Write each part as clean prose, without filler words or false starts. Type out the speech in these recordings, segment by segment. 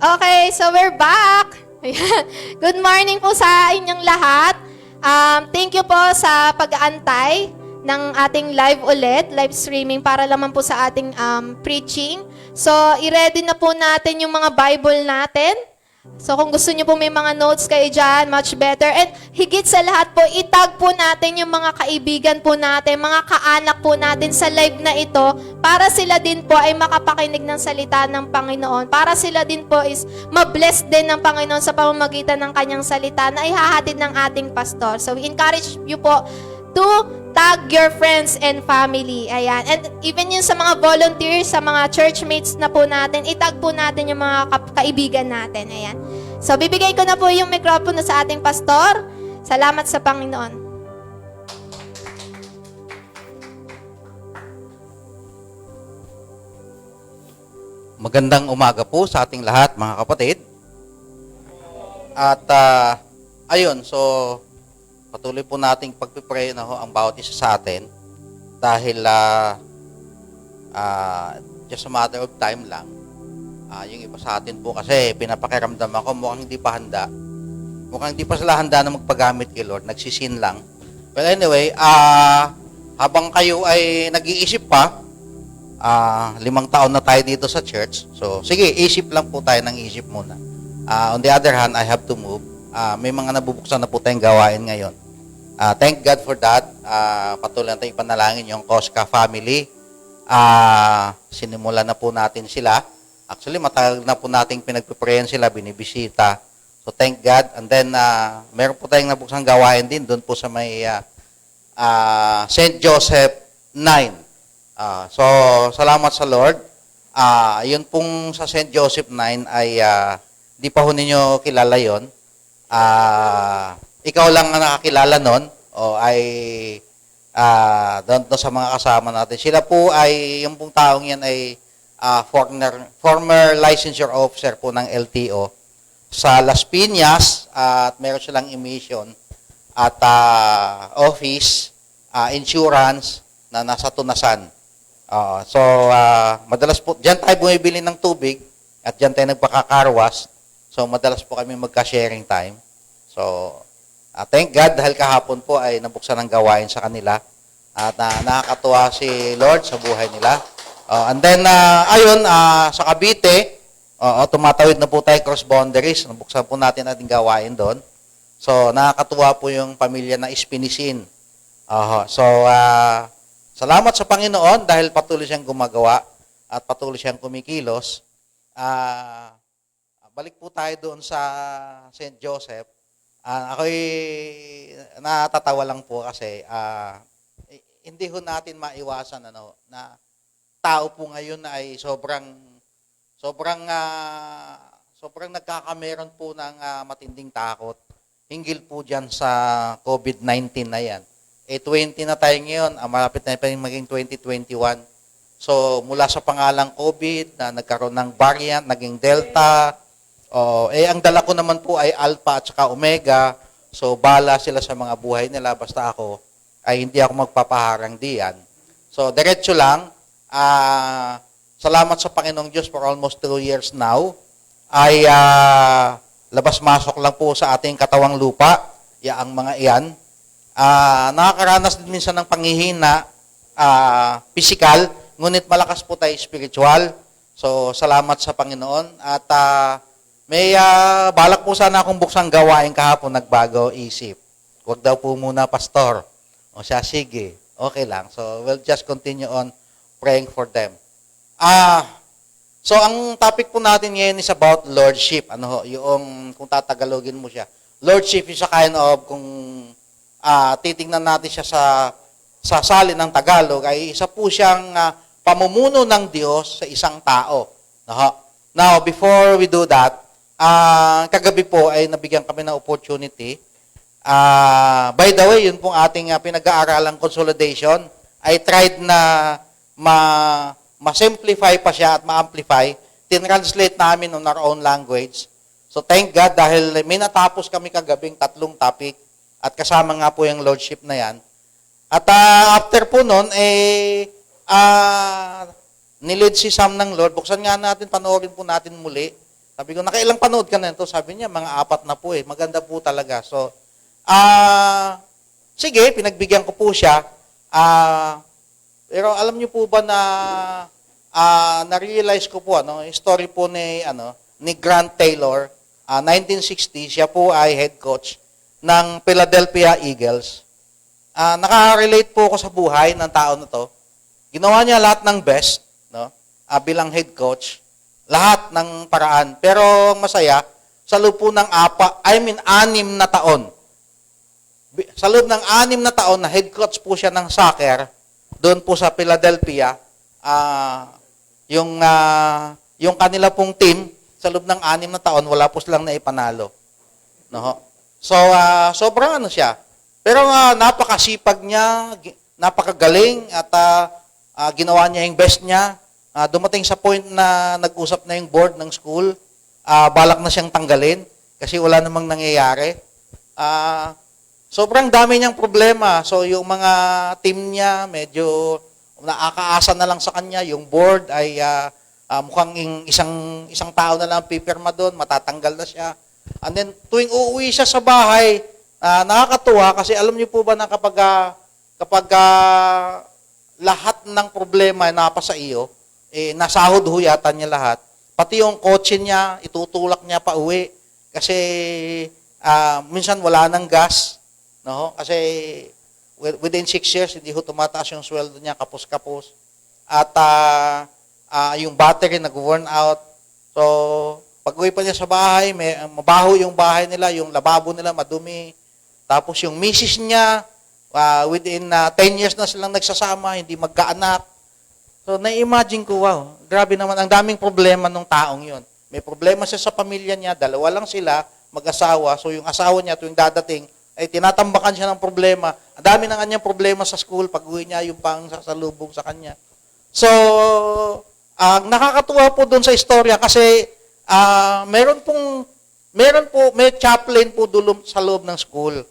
Okay, so we're back. Ayan. Good morning po sa inyong lahat. Thank you po sa pag-aantay ng ating live streaming para naman po sa ating preaching. So, i-ready na po natin yung mga Bible natin. So, kung gusto niyo po may mga notes kayo dyan, much better. And higit sa lahat po, itag po natin yung mga kaibigan po natin, mga kaanak po natin sa live na ito para sila din po ay makapakinig ng salita ng Panginoon. Para sila din po is mabless din ng Panginoon sa pamamagitan ng kanyang salita na ihahatid ng ating pastor. So, we encourage you po to tag your friends and family. Ayan. And even yun sa mga volunteers, sa mga churchmates na po natin, itag po natin yung mga kaibigan natin. Ayan. So, bibigay ko na po yung microphone sa ating pastor. Salamat sa Panginoon. Magandang umaga po sa ating lahat, mga kapatid. At ayun, so patuloy po nating pagpipray na ho ang bawat isa sa atin dahil just a matter of time lang. Yung iba sa atin po kasi pinapakiramdam ako mukhang hindi pa handa. Mukhang hindi pa sila handa na magpagamit kay Lord, nagsisin lang. Well anyway, habang kayo ay nag-iisip pa, 5 taon na tayo dito sa church. So sige, isip lang po tayo ng isip muna. On the other hand, I have to move. May mga nabubuksan na po tayong gawain ngayon. Thank God for that. Patuloy natin ipanalangin yung Koska family. Sinimula na po natin sila. Actually, matagal na po nating pinagpiprayan sila, binibisita. So, thank God. And then, meron po tayong nabuksang gawain din doon po sa may St. Joseph 9. So, salamat sa Lord. Yun pong sa St. Joseph 9 ay di pa ho ninyo kilala yon. Ikaw lang ang nakakilala nun o ay doon sa mga kasama natin. Sila po ay, yung pong taong yan ay former licensure officer po ng LTO sa Las Piñas at meron silang emission at office, insurance na nasa Tunasan. So, madalas po, dyan tayo bumibili ng tubig at dyan tayo nagpakakarwas. So, madalas po kami magka-sharing time. So, thank God dahil kahapon po ay nabuksan ang gawain sa kanila at nakakatuwa si Lord sa buhay nila. And then, ayun, sa Cavite, tumatawid na po tayo cross boundaries. Nabuksan po natin ating gawain doon. So, nakakatuwa po yung pamilya na Ispinisin. So, salamat sa Panginoon dahil patuloy siyang gumagawa at patuloy siyang kumikilos. Balik po tayo doon sa St. Joseph. Ako'y natatawa lang po kasi hindi ho natin maiwasan na tao po ngayon na ay sobrang nagkakameron po ng matinding takot. Hinggil po dyan sa COVID-19 na yan. 20 na tayo ngayon, malapit na pa maging 2021. So, mula sa pangalang COVID na nagkaroon ng variant, naging Delta, ang dala ko naman po ay Alpha at saka Omega. So, bala sila sa mga buhay nila. Basta ako, ay hindi ako magpapaharang diyan. So, diretso lang. Salamat sa Panginoong Diyos for almost 2 years now. Ay labas-masok lang po sa ating katawang lupa. Ang mga iyan. Nakakaranas din minsan ng panghihina, physical, ngunit malakas po tayo spiritual. So, salamat sa Panginoon. At may balak po sana akong buksang gawain kahapon, nagbago isip. Huwag daw po muna, pastor. O siya, sige, okay lang. So, we'll just continue on praying for them. So, ang topic po natin ngayon is about lordship. Yung, kung tatagalogin mo siya. Lordship is a kind of, kung titingnan natin siya sa salin ng Tagalog, ay isa po siyang pamumuno ng Diyos sa isang tao. Now, before we do that, kagabi po ay nabigyan kami ng opportunity. By the way, yun pong ating pinag-aaralang consolidation, I tried na ma-simplify pa siya at ma-amplify. Tinranslate namin on our own language. So thank God dahil may natapos kami kagabing 3 topic at kasama nga po yung lordship na yan. At after po nun, nilid si Sam ng Lord. Buksan nga natin, panoorin po natin muli Sabi ko, nakailang panood ka na ito? Sabi niya, mga 4 na po eh. Maganda po talaga. So, sige, pinagbigyan ko po siya. Pero alam niyo po ba na na-realize ko po, yung story po ni Grant Taylor, 1960, siya po ay head coach ng Philadelphia Eagles. Naka-relate po ako sa buhay ng tao na to. Ginawa niya lahat ng best, no? Bilang head coach. Lahat ng paraan. Pero masaya, sa loob po ng 6 na taon. Sa loob ng 6 na taon na head coach po siya ng soccer, doon po sa Philadelphia, yung kanila pong team, sa loob ng 6 na taon, wala po silang naipanalo. No? So, sobrang siya. Pero napakasipag niya, napakagaling, at ginawa niya yung best niya. Dumating sa point na nag-usap na yung board ng school, balak na siyang tanggalin kasi wala namang nangyayari. Sobrang dami niyang problema. So yung mga team niya medyo nakakaasa na lang sa kanya. Yung board ay mukhang isang tao na lang pipirma doon, matatanggal na siya. And then tuwing uuwi siya sa bahay, nakakatuwa kasi alam niyo po ba na kapag lahat ng problema ay napasa iyo, nasahod huyatan niya lahat. Pati yung kotse niya, itutulak niya pa uwi. Kasi minsan wala nang gas. No? Kasi within 6 years, hindi ho tumataas yung sweldo niya, kapos-kapos. At yung battery nag-worn out. So, pag uwi pa niya sa bahay, mabaho yung bahay nila, yung lababo nila madumi. Tapos yung misis niya, within 10 years na silang nagsasama, hindi magkaanak. So, na-imagine ko, wow, grabe naman, ang daming problema ng taong yon. May problema siya sa pamilya niya, 2 lang sila, mag-asawa. So, yung asawa niya, tuwing dadating, ay tinatambakan siya ng problema. Ang dami ng kanyang problema sa school, pag-uwi niya, yung pang sasalubong sa kanya. So, nakakatuwa po doon sa istorya kasi may chaplain po doon sa loob ng school.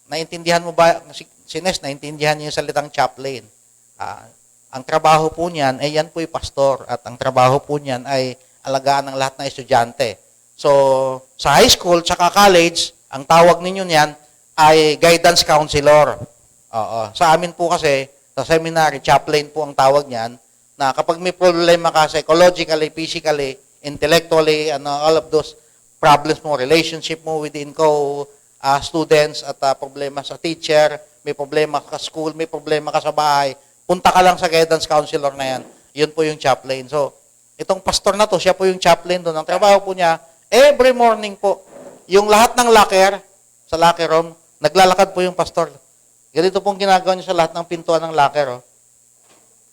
Naintindihan mo ba, si Nes, naintindihan niya yung salitang chaplain. Ang trabaho po niyan ay yan po yung pastor at ang trabaho po niyan ay alagaan ng lahat ng estudyante. So, sa high school tsaka college, ang tawag ninyo niyan ay guidance counselor. Sa amin po kasi, sa seminary, chaplain po ang tawag niyan, na kapag may problema ka psychologically, physically, intellectually, all of those problems mo, relationship mo within students at problema sa teacher, may problema ka sa school, may problema ka sa bahay, punta ka lang sa guidance counselor na yan. Yun po yung chaplain. So, itong pastor na to, siya po yung chaplain doon. Ang trabaho po niya, every morning po, yung lahat ng locker, sa locker room, naglalakad po yung pastor. Ganito pong ginagawa niya sa lahat ng pintuan ng locker.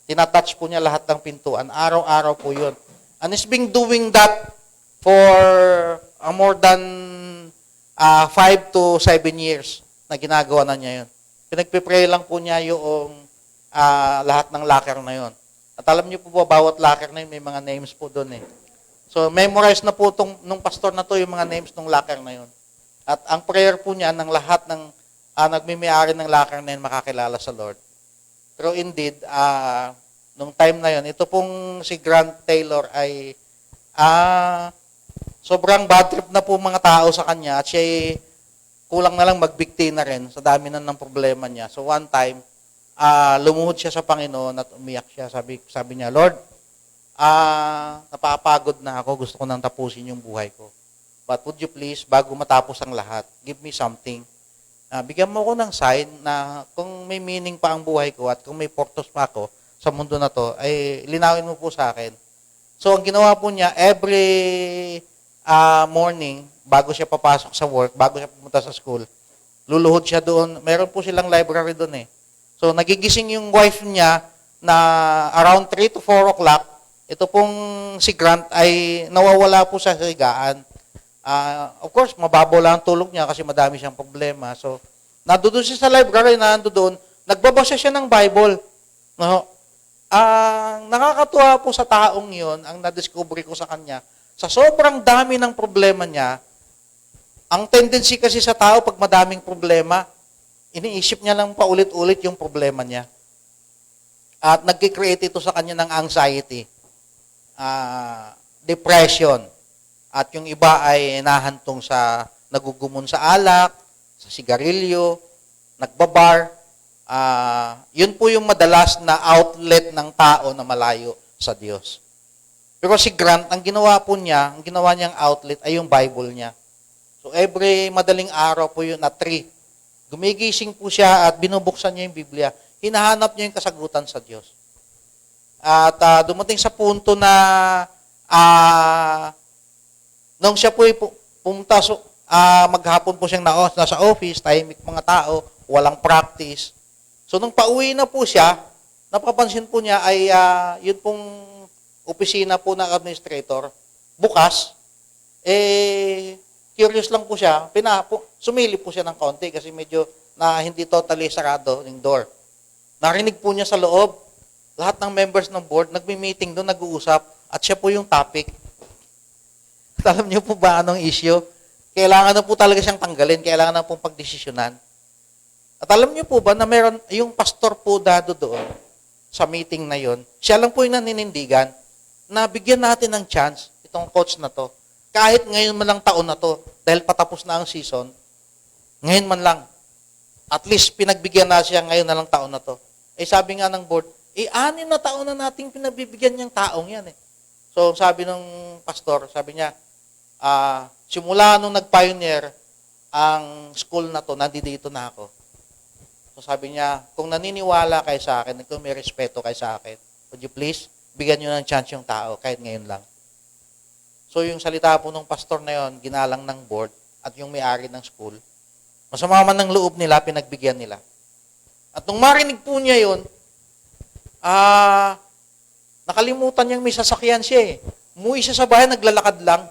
Tinatouch po niya lahat ng pintuan. Araw-araw po yun. And he's been doing that for more than 5 to 7 years na ginagawa na niya yun. Pinagpipray lang po niya yung lahat ng locker na yun. At alam niyo po ba, bawat locker na yun, may mga names po doon eh. So, memorize na po nung pastor na to yung mga names ng locker na yun. At ang prayer po niya ng lahat ng nagmimiyari ng locker na yun makakilala sa Lord. Pero indeed, nung time na yun, ito pong si Grant Taylor ay sobrang bad trip na po mga tao sa kanya at siya kulang na lang magbigti na rin sa dami na ng problema niya. So one time, lumuhod siya sa Panginoon at umiyak siya. Sabi niya, Lord, napapagod na ako, gusto ko nang tapusin yung buhay ko. But would you please, bago matapos ang lahat, give me something. Bigyan mo ko ng sign na kung may meaning pa ang buhay ko at kung may purpose pa ako sa mundo na to, ay linawin mo po sa akin. So, ang ginawa po niya, every morning, bago siya papasok sa work, bago siya pumunta sa school, luluhod siya doon. Meron po silang library doon eh. So, nagigising yung wife niya na around 3 to 4 o'clock, ito pong si Grant ay nawawala po sa higaan. Of course, mababaw lang ang tulog niya kasi madami siyang problema. So, nandoon siya sa library, nandoon, nagbabasa siya ng Bible. No? Nakakatuwa po sa taong yon ang na-discover ko sa kanya. Sa sobrang dami ng problema niya, ang tendency kasi sa tao pag madaming problema, iniisip niya lang paulit-ulit yung problema niya. At nag-create ito sa kanya ng anxiety. depression. At yung iba ay nahantong sa nagugumon sa alak, sa sigarilyo, nagbabar. Yun po yung madalas na outlet ng tao na malayo sa Diyos. Pero si Grant, ang ginawa niyang outlet ay yung Bible niya. So every madaling araw po yun na 3, gumigising po siya at binubuksan niya yung Biblia. Hinahanap niya yung kasagutan sa Diyos. At dumating sa punto na nung siya po pumunta, maghapon po siyang nasa office, tahimik mga tao, walang practice. So nung pauwi na po siya, napapansin po niya ay yun pong opisina po ng administrator, bukas, curious lang po siya, sumilip po siya ng konti kasi medyo na hindi totally sarado yung door. Narinig po niya sa loob, lahat ng members ng board, nagmi-meeting doon, nag-uusap, at siya po yung topic. At alam niyo po ba anong issue? Kailangan na po talaga siyang tanggalin, kailangan na pong pagdesisyonan. At alam niyo po ba na meron, yung pastor po dado doon, sa meeting na yon, siya lang po yung naninindigan, na bigyan natin ng chance, itong coach na to, kahit ngayon man lang taon na to, dahil patapos na ang season, ngayon man lang, at least pinagbigyan na siya ngayon na lang taon na to. Sabi nga ng board, 6 na taon na nating pinagbibigyan niyang taong yan eh. So sabi ng pastor, sabi niya, simula nung nag-pioneer ang school na to, nandito na ako. So sabi niya, kung naniniwala kayo sa akin, kung may respeto kayo sa akin, would you please, bigyan nyo ng chance yung tao, kahit ngayon lang. So yung salita po ng pastor na yon, ginalang ng board, at yung may-ari ng school, masama man ng loob nila, pinagbigyan nila. At nung marinig po niya yon, nakalimutan niyang may sasakyan siya eh. Umuwi siya sa bahay, naglalakad lang.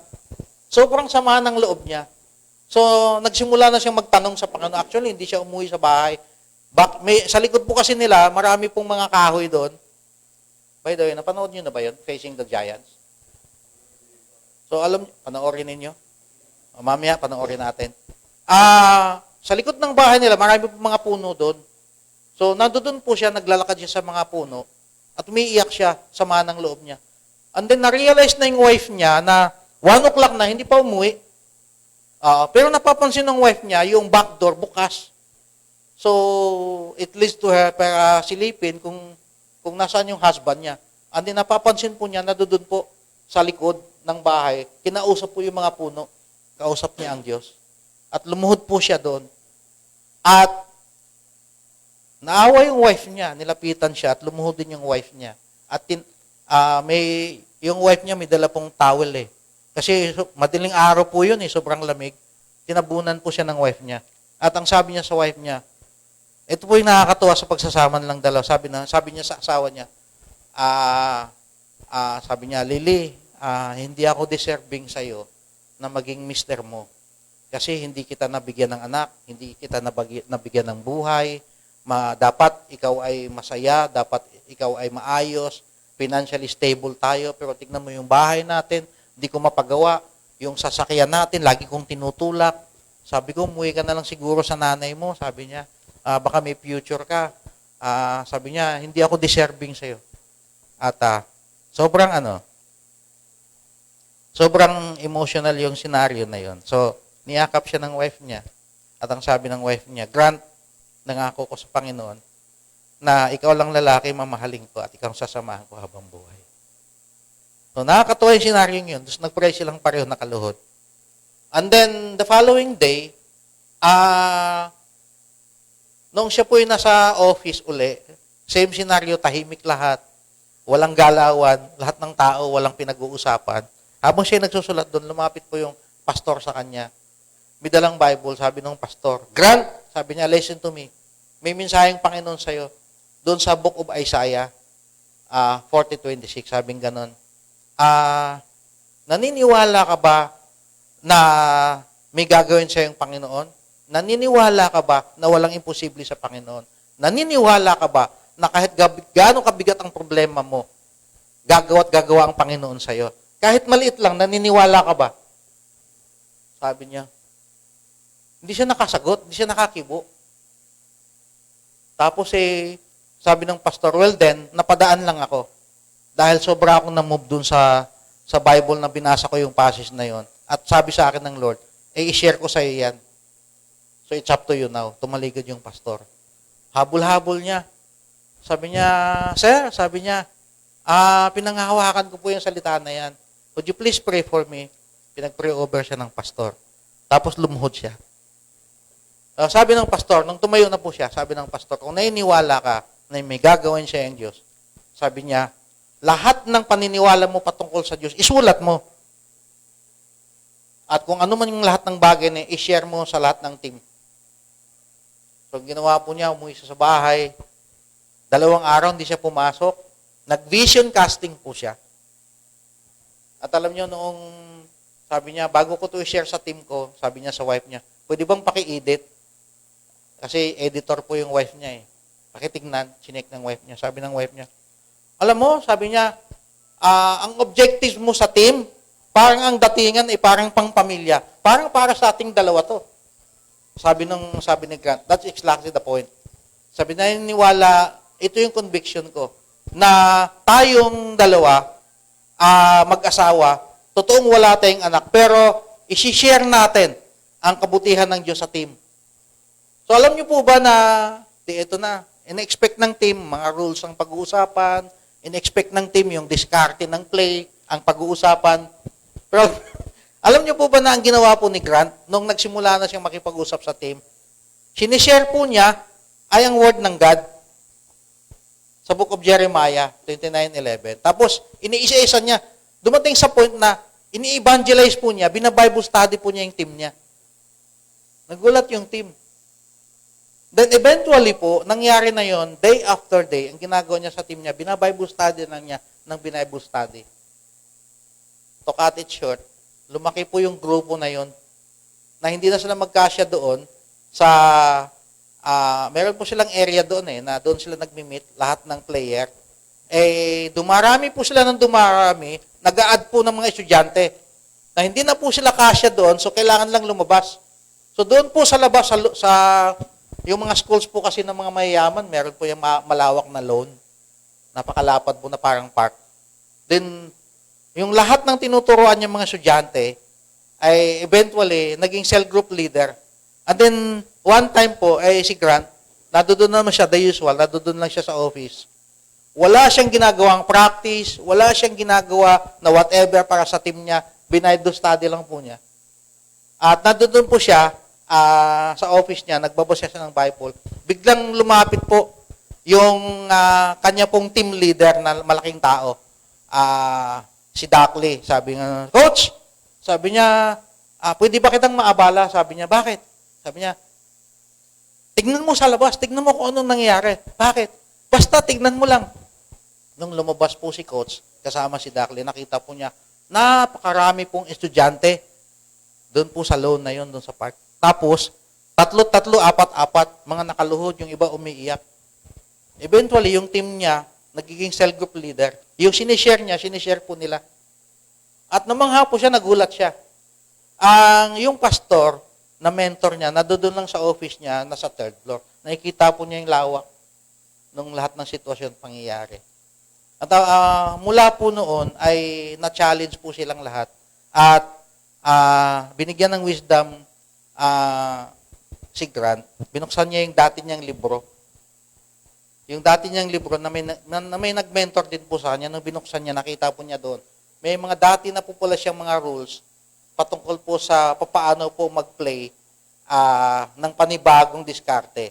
Sobrang sama ng loob niya. So, nagsimula na siyang magtanong sa Panginoon. Actually, hindi siya umuwi sa bahay. Sa likod po kasi nila, marami pong mga kahoy doon. By the way, napanood niyo na ba yun? Facing the Giants. So, panoorin ninyo. Mamaya, panoorin natin. Sa likod ng bahay nila, marami pong mga puno doon. So, nandoon po siya, naglalakad siya sa mga puno, at umiiyak siya, sama ng loob niya. And then, na-realize na yung wife niya na 1 o'clock na, hindi pa umuwi. Pero napapansin ng wife niya, yung back door bukas. So, it leads to her para silipin kung nasaan yung husband niya. And then, napapansin po niya na doon po sa likod ng bahay, kinausap po yung mga puno. Kausap niya ang Diyos. At lumuhod po siya doon. At naawa yung wife niya, nilapitan siya at lumuhod din yung wife niya. At yung wife niya may dala pong towel eh. Kasi madaling araw po yun eh, sobrang lamig. Tinabunan po siya ng wife niya. At ang sabi niya sa wife niya, ito po yung nakakatuwa sa pagsasama nilang dalawa. Sabi niya sa asawa niya, sabi niya, Lily, hindi ako deserving sa'yo na maging mister mo. Kasi hindi kita nabigyan ng anak, hindi kita nabigyan ng buhay, dapat ikaw ay masaya, dapat ikaw ay maayos, financially stable tayo, pero tignan mo yung bahay natin, hindi ko mapagawa. Yung sasakyan natin, lagi kong tinutulak. Sabi ko, umuwi ka na lang siguro sa nanay mo. Sabi niya, baka may future ka. Sabi niya, hindi ako deserving sa'yo. At sobrang emotional yung scenario na yon. So, niyakap siya ng wife niya. At ang sabi ng wife niya, Grant, nangako ko sa Panginoon na ikaw lang lalaki, mamahalin ko at ikaw sasamahan ko habang buhay. So, nakakatuwa yung scenario yun. Tapos nag-pray silang pareho nakaluhod. And then, the following day, nung siya po yung nasa office uli, same scenario, tahimik lahat, walang galawan, lahat ng tao, walang pinag-uusapan. Habang siya nagsusulat doon, lumapit po yung pastor sa kanya. May dalang Bible, sabi ng pastor, Grant, sabi niya, listen to me. May mensaheng Panginoon sa'yo. Doon sa Book of Isaiah, 40:26, sabing ganon. Naniniwala ka ba na may gagawin sa'yo yung Panginoon? Naniniwala ka ba na walang imposible sa Panginoon? Naniniwala ka ba na kahit gaano kabigat ang problema mo, gagawa ang Panginoon sa'yo? Kahit maliit lang, naniniwala ka ba? Sabi niya, hindi siya nakasagot, hindi siya nakakibo. Tapos sabi ng pastor, well then, napadaan lang ako. Dahil sobra akong na-move dun sa sa Bible na binasa ko yung passage na yon. At sabi sa akin ng Lord, i-share ko sa iyo yan. So it's up to you now. Tumaligod yung pastor. Habol-habol niya. Sabi niya, sir, sabi niya, pinanghahawakan ko po yung salita na yan. Would you please pray for me? Pinag-pray over siya ng pastor. Tapos lumuhod siya. Sabi ng pastor, nung tumayo na po siya, sabi ng pastor, kung naniniwala ka na may gagawin siya yung Diyos, sabi niya, lahat ng paniniwala mo patungkol sa Diyos, isulat mo. At kung ano man yung lahat ng bagay na i-share mo sa lahat ng team. So, ginawa po niya, umuwi siya sa bahay. 2 araw, hindi siya pumasok. Nag-vision casting po siya. At alam niyo, noong sabi niya, bago ko to i-share sa team ko, sabi niya sa wife niya, pwede bang paki-edit? Kasi editor po yung wife niya eh. Pakitignan, chinek ng wife niya. Sabi ng wife niya, alam mo, sabi niya, ang objectives mo sa team, parang ang datingan ay parang pang-pamilya. Parang para sa ating dalawa to. Sabi ni Grant, that's exactly the point. Sabi na naniniwala, ito yung conviction ko, na tayong dalawa, mag-asawa, totoong wala tayong anak, pero isi-share natin ang kabutihan ng Diyos sa team. So alam niyo po ba na, ito na, in-expect ng team, mga rules ang pag-uusapan, in-expect ng team yung diskarte ng play, ang pag-uusapan. Pero alam niyo po ba na ang ginawa po ni Grant, nung nagsimula na siyang makipag-usap sa team, sinishare po niya ay ang word ng God sa book of Jeremiah 29:11. Tapos, iniisa-isa niya. Dumating sa point na ini-evangelize po niya, bina-Bible study po niya yung team niya. Nagulat yung team. Then eventually po, nangyari na yon day after day, ang ginagawa niya sa team niya, bina-Bible study na niya ng bina-Bible study. To cut it short, lumaki po yung grupo na yon na hindi na sila magkasya doon sa meron po silang area doon na doon sila nagmi-meet, lahat ng player. Dumarami po sila ng dumarami, nag-a-add po ng mga estudyante na hindi na po sila kasya doon, so kailangan lang lumabas. So doon po sa labas, sa yung mga schools po kasi ng mga mayayaman, meron po yung malawak na lawn, napakalapad po na parang park. Then, yung lahat ng tinuturoan yung mga estudyante ay eventually naging cell group leader. And then, one time po, si Grant, nadoon naman siya, the usual, nadoon lang siya sa office. Wala siyang ginagawang practice, wala siyang ginagawa na whatever para sa team niya, binaydo study lang po niya. At nadoon po siya, sa office niya, nagbabasa siya ng Bible. Biglang lumapit po yung kanya pong team leader na malaking tao, si Dockley. Sabi nga, Coach, sabi niya, pwede ba kitang maabala? Sabi niya, bakit? Sabi niya, tignan mo sa labas, tignan mo kung anong nangyayari. Bakit? Basta tignan mo lang. Nung lumabas po si Coach, kasama si Dockley, nakita po niya, napakarami pong estudyante doon po sa lawn na yun, doon sa park. Tapos, tatlo, apat, mga nakaluhod, yung iba umiiyak. Eventually, yung team niya, nagiging cell group leader. Yung sinishare niya, sinishare po nila. At namangha po siya, nagulat siya. Yung pastor, na mentor niya, nadoon lang sa office niya, nasa 3rd floor. Nakikita po niya yung lawak ng lahat ng sitwasyon pangyayari. At mula po noon, ay na-challenge po silang lahat. At binigyan ng wisdom si Grant, binuksan niya yung dati niyang libro. Yung dati niyang libro na may nag-mentor din po sa kanya, nung binuksan niya, nakita po niya doon. May mga dati na po pala siyang mga rules patungkol po sa papaano po mag-play ng panibagong diskarte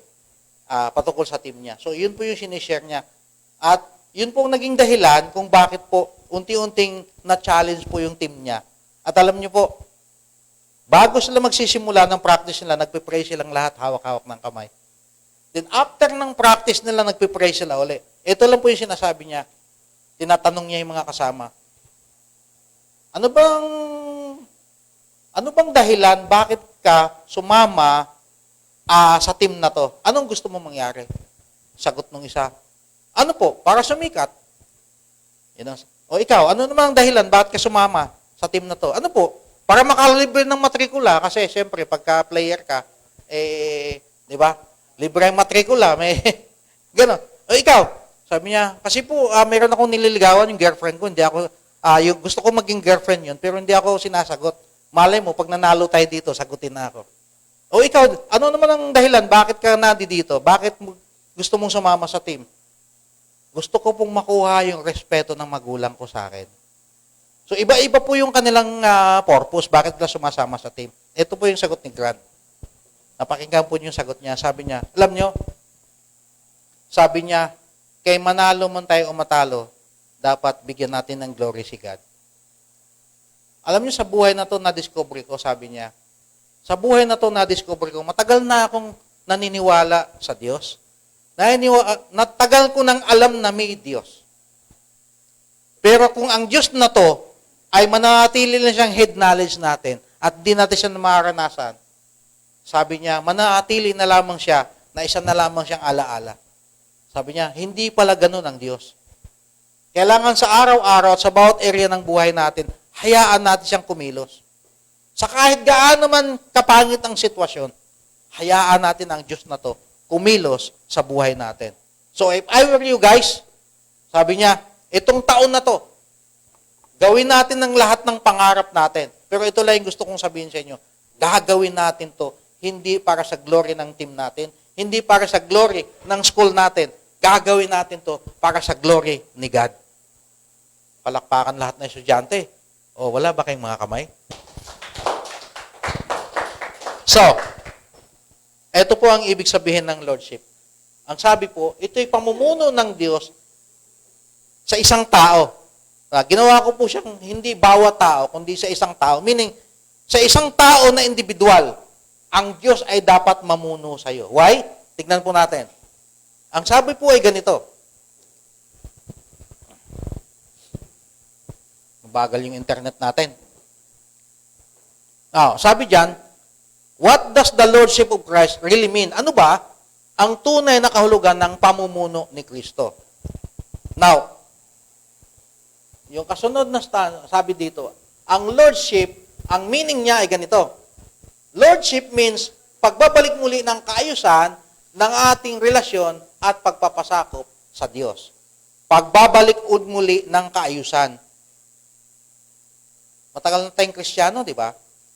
patungkol sa team niya. So, yun po yung sinishare niya. At yun po naging dahilan kung bakit po unti-unting na-challenge po yung team niya. At alam niyo po, bago sila magsisimula ng practice nila, nagpe-pray silang lahat, hawak-hawak ng kamay. Then after ng practice nila, nagpe-pray sila uli. Ito lang po yung sinasabi niya. Tinatanong niya yung mga kasama. Ano bang dahilan, bakit ka sumama sa team na to? Anong gusto mo mangyari? Sagot nung isa, ano po, para sumikat. O ikaw, ano naman ang dahilan, bakit ka sumama sa team na to? Ano po, para makalibre ng matrikula, kasi siyempre, pagka player ka, di ba, libre ang matrikula, may, gano'n. O ikaw, sabi niya, kasi po, meron akong nililigawan yung girlfriend ko, hindi ako yung gusto ko maging girlfriend yun, pero hindi ako sinasagot. Malay mo, pag nanalo tayo dito, sagutin na ako. O ikaw, ano naman ang dahilan? Bakit ka dito? Bakit gusto mong sumama sa team? Gusto ko pong makuha yung respeto ng magulang ko sa akin. So, iba-iba po yung kanilang purpose. Bakit sila sumasama sa team? Ito po yung sagot ni Grant. Napakinggan po niyo yung sagot niya. Sabi niya, alam niyo, sabi niya, kay manalo man tayo o matalo, dapat bigyan natin ng glory si God. Alam niyo, sa buhay na to na-discover ko, sabi niya, sa buhay na to na-discover ko, matagal na akong naniniwala sa Diyos. Natagal ko nang alam na may Diyos. Pero kung ang Diyos na to ay mananatili lang siyang head knowledge natin at di natin siya maranasan, sabi niya, mananatili na lamang siya na isa na lamang siyang alaala. Sabi niya, hindi pala ganun ang Diyos. Kailangan sa araw-araw at sa bawat area ng buhay natin, hayaan natin siyang kumilos. Sa kahit gaano man kapangit ang sitwasyon, hayaan natin ang Diyos na to kumilos sa buhay natin. So if I were you guys, sabi niya, itong taon na to, gawin natin ng lahat ng pangarap natin. Pero ito lang yung gusto kong sabihin sa inyo, gagawin natin to, hindi para sa glory ng team natin, hindi para sa glory ng school natin, gagawin natin to para sa glory ni God. Palakpakan lahat ng estudyante. O, wala ba kayong mga kamay? So, ito po ang ibig sabihin ng Lordship. Ang sabi po, ito'y pamumuno ng Diyos sa isang tao. Ginawa ko po siyang hindi bawat tao, kundi sa isang tao. Meaning, sa isang tao na individual, ang Diyos ay dapat mamuno sa iyo. Why? Tignan po natin. Ang sabi po ay ganito. Mabagal yung internet natin. Sabi diyan, what does the Lordship of Christ really mean? Ano ba ang tunay na kahulugan ng pamumuno ni Kristo? Now, yung kasunod na sabi dito, ang Lordship, ang meaning niya ay ganito. Lordship means pagbabalik muli ng kaayusan ng ating relasyon at pagpapasakop sa Diyos. Pagbabalik muli ng kaayusan. Matagal na tayong Kristiyano, di ba?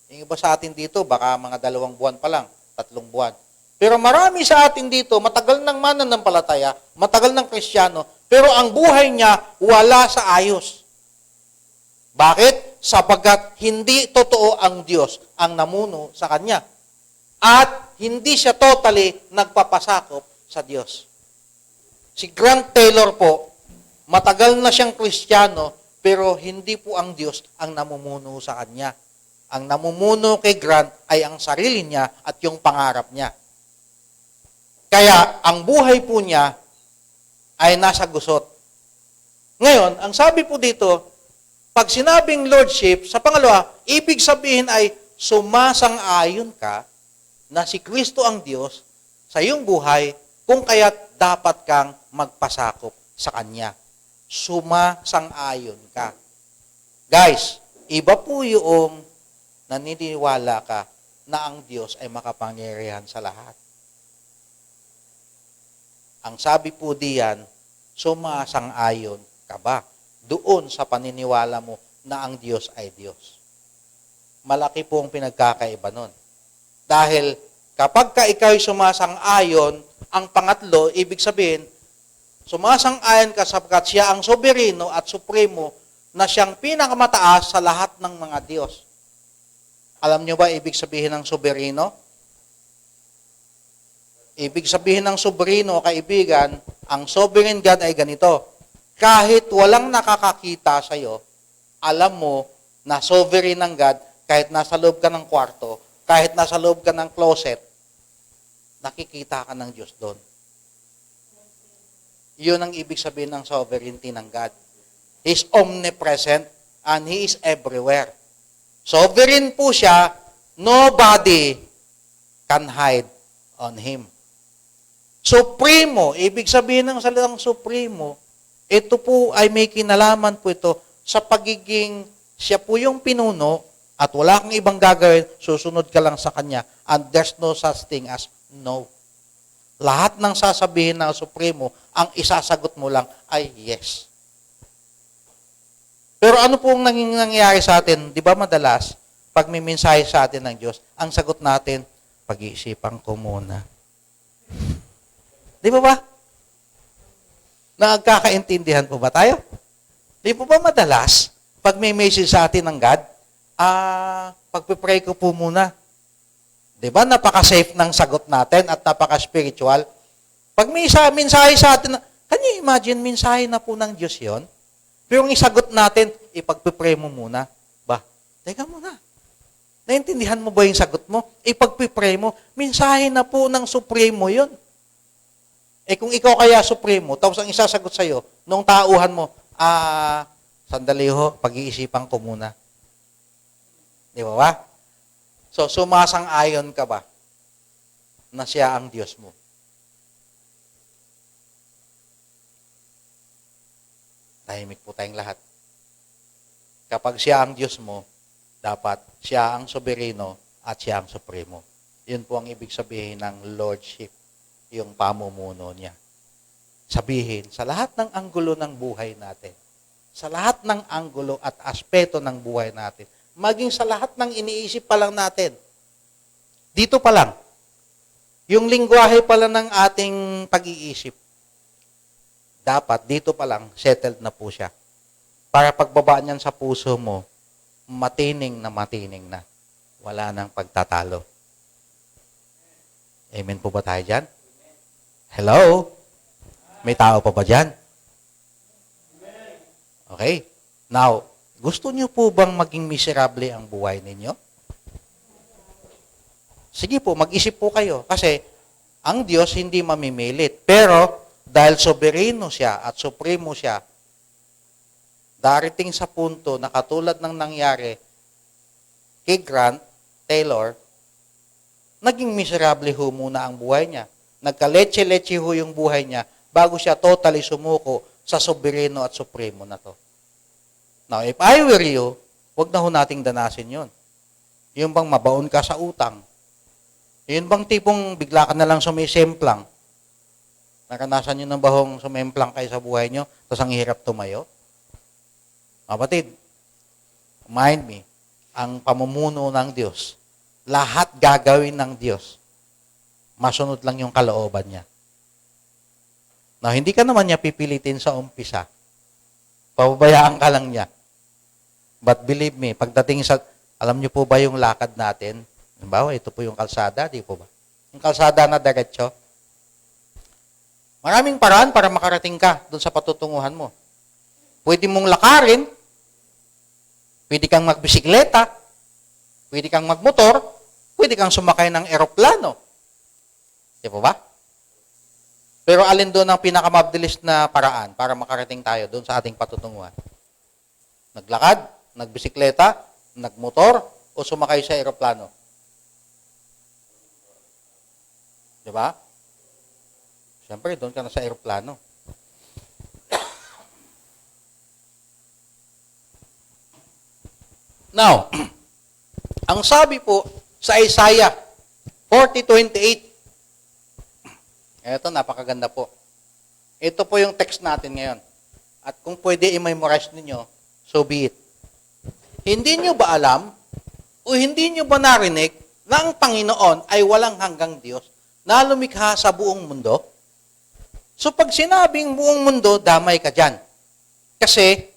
Yung iba sa atin dito, baka mga 2 buwan pa lang, 3 buwan. Pero marami sa atin dito, matagal ng mananampalataya, matagal ng Kristiyano, pero ang buhay niya wala sa ayos. Bakit? Sapagkat hindi totoo ang Diyos ang namuno sa kanya. At hindi siya totally nagpapasakop sa Diyos. Si Grant Taylor po, matagal na siyang Kristiyano, pero hindi po ang Diyos ang namumuno sa kanya. Ang namumuno kay Grant ay ang sarili niya at yung pangarap niya. Kaya ang buhay po niya ay nasa gusot. Ngayon, ang sabi po dito, pag sinabing Lordship, sa pangalawa, ibig sabihin ay sumasang-ayon ka na si Kristo ang Diyos sa iyong buhay kung kaya't dapat kang magpasakop sa Kanya. Sumasang-ayon ka. Guys, iba po yung naniniwala ka na ang Diyos ay makapangyarihan sa lahat. Ang sabi po diyan, sumasang-ayon ka ba doon sa paniniwala mo na ang Diyos ay Diyos? Malaki po ang pinagkakaiba nun. Dahil kapag ka ikaw'y sumasang-ayon, ang pangatlo, ibig sabihin, sumasang-ayon ka sapagkat siya ang soberino at supremo na siyang pinakamataas sa lahat ng mga Diyos. Alam niyo ba ibig sabihin ng soberino? Ibig sabihin ng soberino, kaibigan, ang sovereign God ay ganito. Kahit walang nakakakita sa iyo, alam mo na sovereign ng God, kahit nasa loob ka ng kwarto, kahit nasa loob ka ng closet, nakikita ka ng Diyos doon. Yun ang ibig sabihin ng sovereignty ng God. He's omnipresent and He is everywhere. Sovereign po siya, nobody can hide on Him. Supremo, ibig sabihin ng salitang supremo, ito po ay may kinalaman po ito sa pagiging siya po yung pinuno at wala kang ibang gagawin, susunod ka lang sa Kanya and there's no such thing as no. Lahat ng sasabihin ng Supremo, ang isasagot mo lang ay yes. Pero ano pong nangyayari sa atin? Di ba madalas, pag may mensahe sa atin ng Diyos, ang sagot natin, pag-iisipan ko muna. Di ba ba? Nagkakaintindihan po ba tayo? Di po ba madalas, pag may message sa atin ng God, pagpipray ko po muna. Di ba? Napaka-safe ng sagot natin at napaka-spiritual. Pag may mensahe sa atin, can you imagine, mensahe na po ng Diyos yon? Pero yung isagot natin, ipagpipray mo muna. Ba, teka muna. Naintindihan mo ba yung sagot mo? Ipagpipray mo. Mensahe na po ng Supremo yon. Kung ikaw kaya Supremo, tapos ang isasagot sa'yo, nung tauhan mo, sandali ho, pag-iisipan ko muna. Di ba ba? So, sumasang-ayon ka ba na siya ang Diyos mo? Tahimik po tayong lahat. Kapag siya ang Diyos mo, dapat siya ang soberano at siya ang supremo. Yun po ang ibig sabihin ng lordship, yung pamumuno niya. Sabihin, sa lahat ng anggulo ng buhay natin, sa lahat ng anggulo at aspeto ng buhay natin, maging sa lahat ng iniisip pa lang natin, dito pa lang, yung lingwahe pala ng ating pag-iisip, dapat dito pa lang, settled na po siya. Para pagbaba niyan sa puso mo, matining na. Wala nang pagtatalo. Amen po ba tayo dyan? Hello? May tao pa ba dyan? Okay. Now, gusto niyo po bang maging miserable ang buhay ninyo? Sige po, mag-isip po kayo. Kasi, ang Diyos hindi mamimilit. Pero, dahil soberano siya at supremo siya, darating sa punto na katulad ng nangyari kay Grant Taylor, naging miserable ho muna ang buhay niya. Nagka-leche-leche ho yung buhay niya bago siya totally sumuko sa soberano at supremo na to. Now, if I were you, huwag na ho nating danasin yun. Yung bang mabaon ka sa utang. Yun bang tipong bigla ka na lang sumisemplang. Naranasan nyo ng bahong sumemplang kayo sa buhay nyo, tapos ang hirap tumayo? Kapatid, mind me, ang pamumuno ng Diyos, lahat gagawin ng Diyos, masunod lang yung kalooban niya. Now, hindi ka naman niya pipilitin sa umpisa. Pababayaan ka lang niya. But believe me, pagdating sa, alam niyo po ba yung lakad natin? Halimbawa, ito po yung kalsada, di po ba? Yung kalsada na diretso, maraming paraan para makarating ka doon sa patutunguhan mo. Pwede mong lakarin, pwede kang magbisikleta, pwede kang magmotor, pwede kang sumakay ng eroplano. Di ba? Pero alin doon ang pinakamabilis na paraan para makarating tayo doon sa ating patutunguhan? Naglakad, nagbisikleta, nagmotor, o sumakay sa eroplano? Di ba? Siyempre, doon ka na sa aeroplano. Now, ang sabi po sa Isaiah 40:28, ito, napakaganda po. Ito po yung text natin ngayon. At kung pwede i-memorize ninyo, so be it. Hindi nyo ba alam o hindi nyo ba narinig na ang Panginoon ay walang hanggang Diyos na lumikha sa buong mundo? So pag sinabing buong mundo, damay ka dyan. Kasi,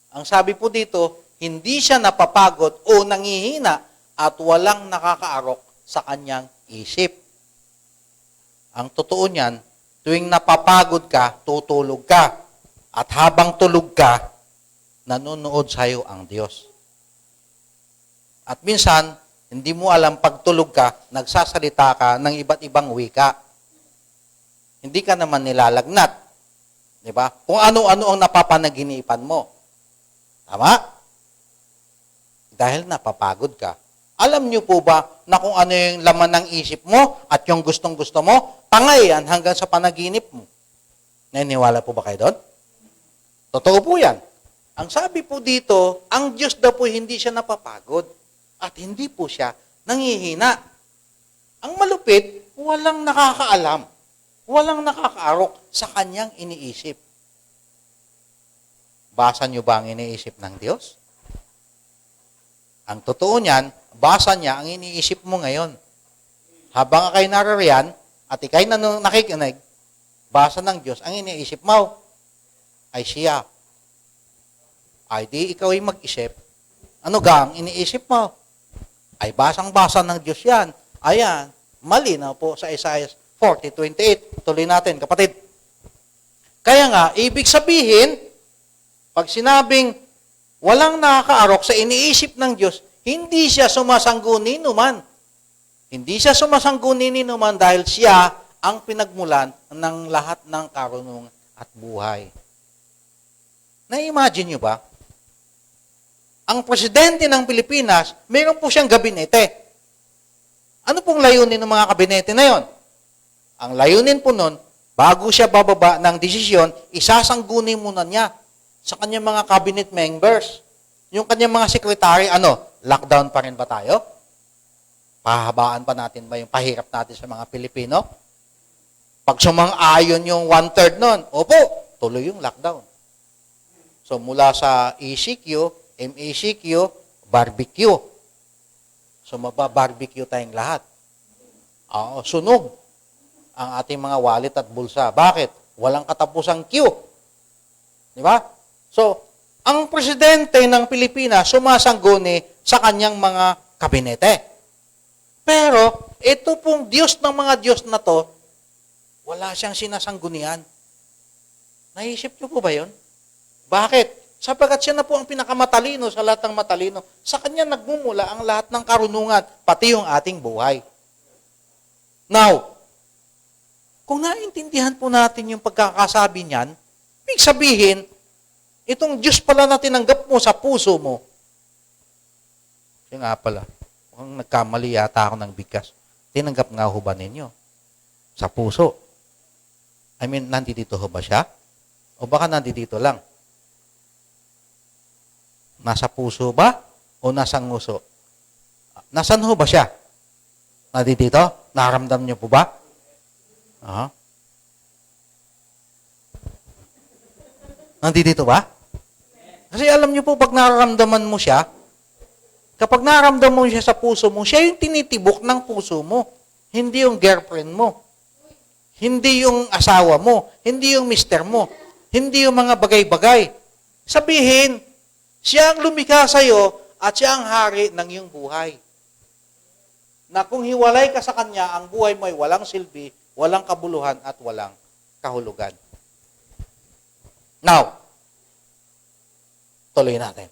ang sabi po dito, hindi siya napapagod o nangihina at walang nakakaarok sa kanyang isip. Ang totoo niyan, tuwing napapagod ka, tutulog ka. At habang tulog ka, nanonood sa'yo ang Diyos. At minsan, hindi mo alam pag tulog ka, nagsasalita ka ng iba't ibang wika. Hindi ka naman nilalagnat. Di ba? Kung ano-ano ang napapanaginipan mo. Tama? Dahil napapagod ka. Alam niyo po ba na kung ano yung laman ng isip mo at yung gustong-gusto mo, tangay yan hanggang sa panaginip mo. Naniniwala po ba kayo doon? Totoo po yan. Ang sabi po dito, ang Diyos daw po hindi siya napapagod at hindi po siya nangihina. Ang malupit, walang nakakaalam. Walang nakakaarok sa kanyang iniisip. Basa nyo ba ang iniisip ng Diyos? Ang totoo niyan, basa niya ang iniisip mo ngayon. Habang kayo narariyan at ikay nakikinig, basa ng Diyos, ang iniisip mo ay siya. Ay di ikaw ay mag-isip. Ano gang iniisip mo? Ay basang-basa ng Diyos yan. Ayan, malinaw po sa Isaiah 40:28. Tuloy natin, kapatid. Kaya nga, ibig sabihin, pag sinabing walang nakakaarok sa iniisip ng Diyos, hindi siya sumasangguni numan. Hindi siya sumasangguni numan dahil siya ang pinagmulan ng lahat ng karunungan at buhay. Na-imagine nyo ba? Ang presidente ng Pilipinas, mayroon po siyang gabinete. Ano pong layunin ng mga kabinete na yon? Ang layunin po nun, bago siya bababa ng desisyon, isasangguni muna niya sa kanyang mga cabinet members. Yung kanyang mga sekretary, lockdown pa rin ba tayo? Pahabaan pa natin ba yung pahirap natin sa mga Pilipino? Pag sumang-ayon yung 1/3 nun, opo, tuloy yung lockdown. So mula sa ECQ, MECQ, barbecue. So mababarbecue tayong lahat. Sunog ang ating mga wallet at bulsa. Bakit? Walang katapusang queue. Di ba? So, ang presidente ng Pilipinas sumasangguni sa kanyang mga kabinete. Pero, ito pong Diyos ng mga Diyos na to, wala siyang sinasanggunian. Naisip niyo po ba yun? Bakit? Sapagkat siya na po ang pinakamatalino sa lahat ng matalino. Sa kanya nagmumula ang lahat ng karunungan, pati yung ating buhay. Now, kung naintindihan po natin yung pagkakasabi niyan, ibig sabihin, itong Diyos pala na tinanggap mo sa puso mo. Siya nga pala, kung nagkamali yata ako ng bigkas, tinanggap nga ho ba ninyo? Sa puso. I mean, nandito ho ba siya? O baka nandito lang? Nasa puso ba? O nasa nguso? Nasaan ho ba siya? Nandito? Naramdam niyo po ba? Nandito ba? Kasi alam niyo po, pag nararamdaman mo siya, kapag nararamdaman mo siya sa puso mo, siya yung tinitibok ng puso mo. Hindi yung girlfriend mo. Hindi yung asawa mo. Hindi yung mister mo. Hindi yung mga bagay-bagay. Sabihin, siya ang lumikha sa'yo at siya ang hari ng iyong buhay. Na kung hiwalay ka sa kanya, ang buhay mo ay walang silbi, walang kabuluhan at walang kahulugan. Now, tuloy natin.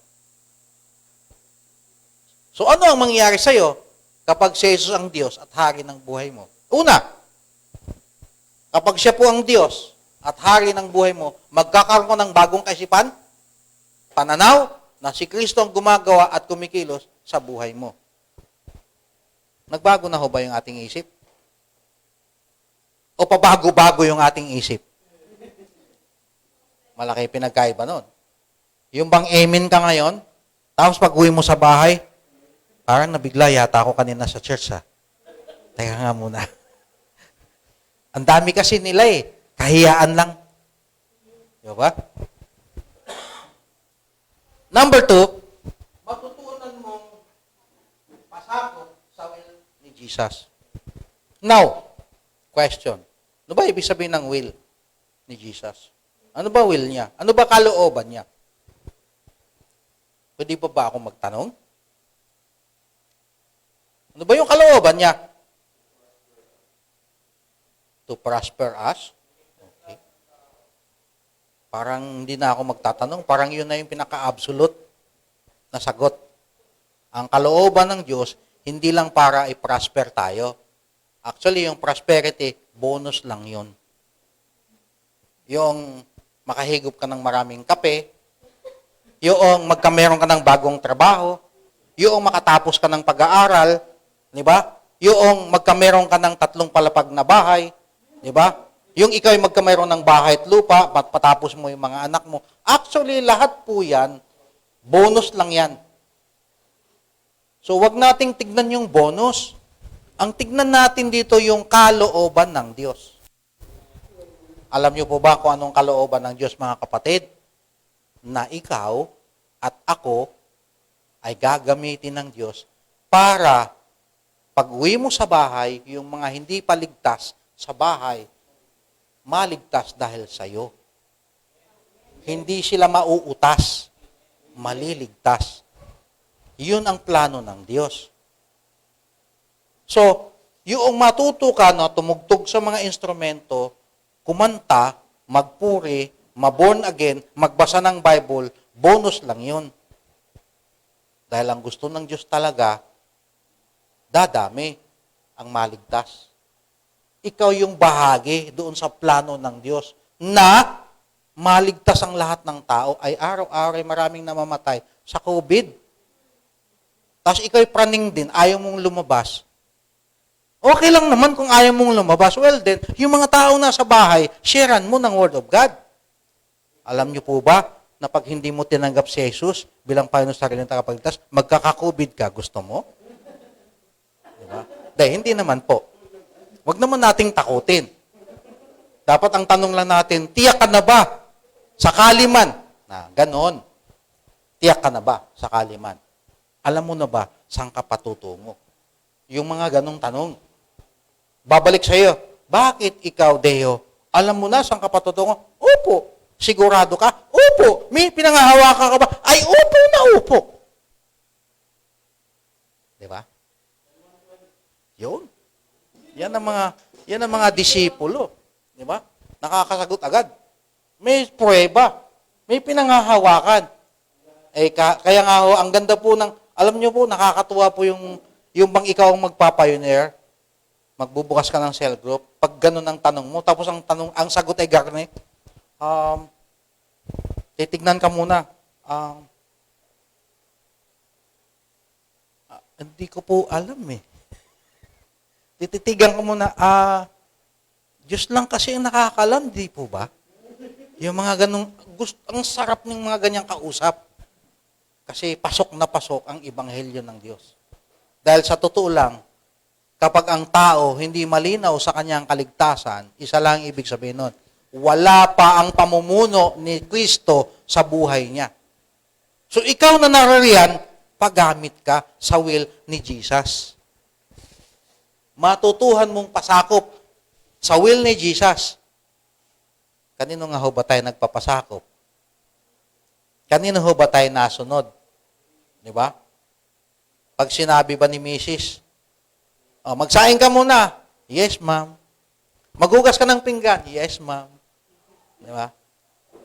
So ano ang mangyayari sa'yo kapag si Jesus ang Diyos at hari ng buhay mo? Una, kapag siya po ang Diyos at hari ng buhay mo, magkakaroon ka ng bagong kaisipan, pananaw na si Kristo ang gumagawa at kumikilos sa buhay mo. Nagbago na ho ba yung ating isip? O pabago-bago yung ating isip? Malaki pinagkaiba nun. Yung bang amen ka ngayon, tapos pag uwi mo sa bahay, parang nabigla yata ako kanina sa church ha. Teka nga muna. Ang dami kasi nila kahiyaan lang. Di ba? Number 2, matutunan mong pasakop sa will ni Jesus. Now, question. Ano ba ibig sabihin ng will ni Jesus? Ano ba will niya? Ano ba kalooban niya? Pwede pa ba ako magtanong? Ano ba yung kalooban niya? To prosper us? Okay. Parang hindi na ako magtatanong. Parang yun na yung pinaka-absolute na sagot. Ang kalooban ng Diyos, hindi lang para i-prosper tayo. Actually, yung prosperity, bonus lang yun. Yung makahigop ka ng maraming kape, yung magkameron ka ng bagong trabaho, yung makatapos ka ng pag-aaral, di ba? Yung magkameron ka ng 3 palapag na bahay, di ba? Yung ikaw ay magkameron ng bahay at lupa, patapos mo yung mga anak mo. Actually, lahat po yan, bonus lang yan. So, wag nating tignan yung bonus. Ang tignan natin dito yung kalooban ng Diyos. Alam niyo po ba kung anong kalooban ng Diyos, mga kapatid? na ikaw at ako ay gagamitin ng Diyos para pag-uwi mo sa bahay, yung mga hindi paligtas sa bahay, maligtas dahil sa iyo. Hindi sila mauutas, maliligtas. Yun ang plano ng Diyos. So, yung matuto ka na tumugtog sa mga instrumento, kumanta, magpuri, maborn again, magbasa ng Bible, bonus lang yun. Dahil ang gusto ng Diyos talaga, dadami ang maligtas. Ikaw yung bahagi doon sa plano ng Diyos na maligtas ang lahat ng tao ay araw-araw ay maraming namamatay sa COVID. Tapos ikaw'y praning din, ayaw mong lumabas. Okay lang naman kung ayaw mong lumabas. Well then, yung mga tao nasa bahay, sharean mo ng Word of God. Alam niyo po ba na pag hindi mo tinanggap si Jesus bilang Panginoon sa sariling tagapagligtas, magkaka-COVID ka, gusto mo? Diba? Dahil hindi naman po. Huwag naman nating takutin. Dapat ang tanong lang natin, tiyak ka na ba? Sakali man. Na, ganon. Tiyak ka na ba? Sakali man. Alam mo na ba, saan ka patutungo? Yung mga ganong tanong. Babalik sa iyo, bakit ikaw, Deo? Alam mo na saan ka patutungo? Opo. Sigurado ka? Opo. May pinangahawakan ka ba? Ay, opo na opo. Diba? Yun. Yan ang mga disipulo. Di ba? Nakakasagot agad. May pruweba. May pinanghahawakan. Kaya nga ho, ang ganda po ng, alam nyo po, nakakatuwa po yung bang ikaw ang magpapioneer, magbubukas ka ng cell group, pag ganun ang tanong mo, tapos ang sagot ay garne, titignan ka muna, hindi ko po alam eh. Tititigan ko muna, Diyos lang kasi ang nakakalam, di po ba? Yung mga ganong, ang sarap ng mga ganyang kausap. Kasi pasok na pasok ang ebanghelyo ng Diyos. Dahil sa totoo lang, kapag ang tao hindi malinaw sa kanyang kaligtasan, isa lang ang ibig sabihin nun, wala pa ang pamumuno ni Kristo sa buhay niya. So ikaw na naririyan, paggamit ka sa will ni Jesus. Matutuhan mong pasakop sa will ni Jesus. Kanino nga ho ba tayo nagpapasakop? Kanino ho ba tayo nasunod? Di ba? Pag sinabi ba ni Mrs., magsaing ka muna. Yes, ma'am. Maghugas ka ng pinggan. Yes, ma'am. Di ba?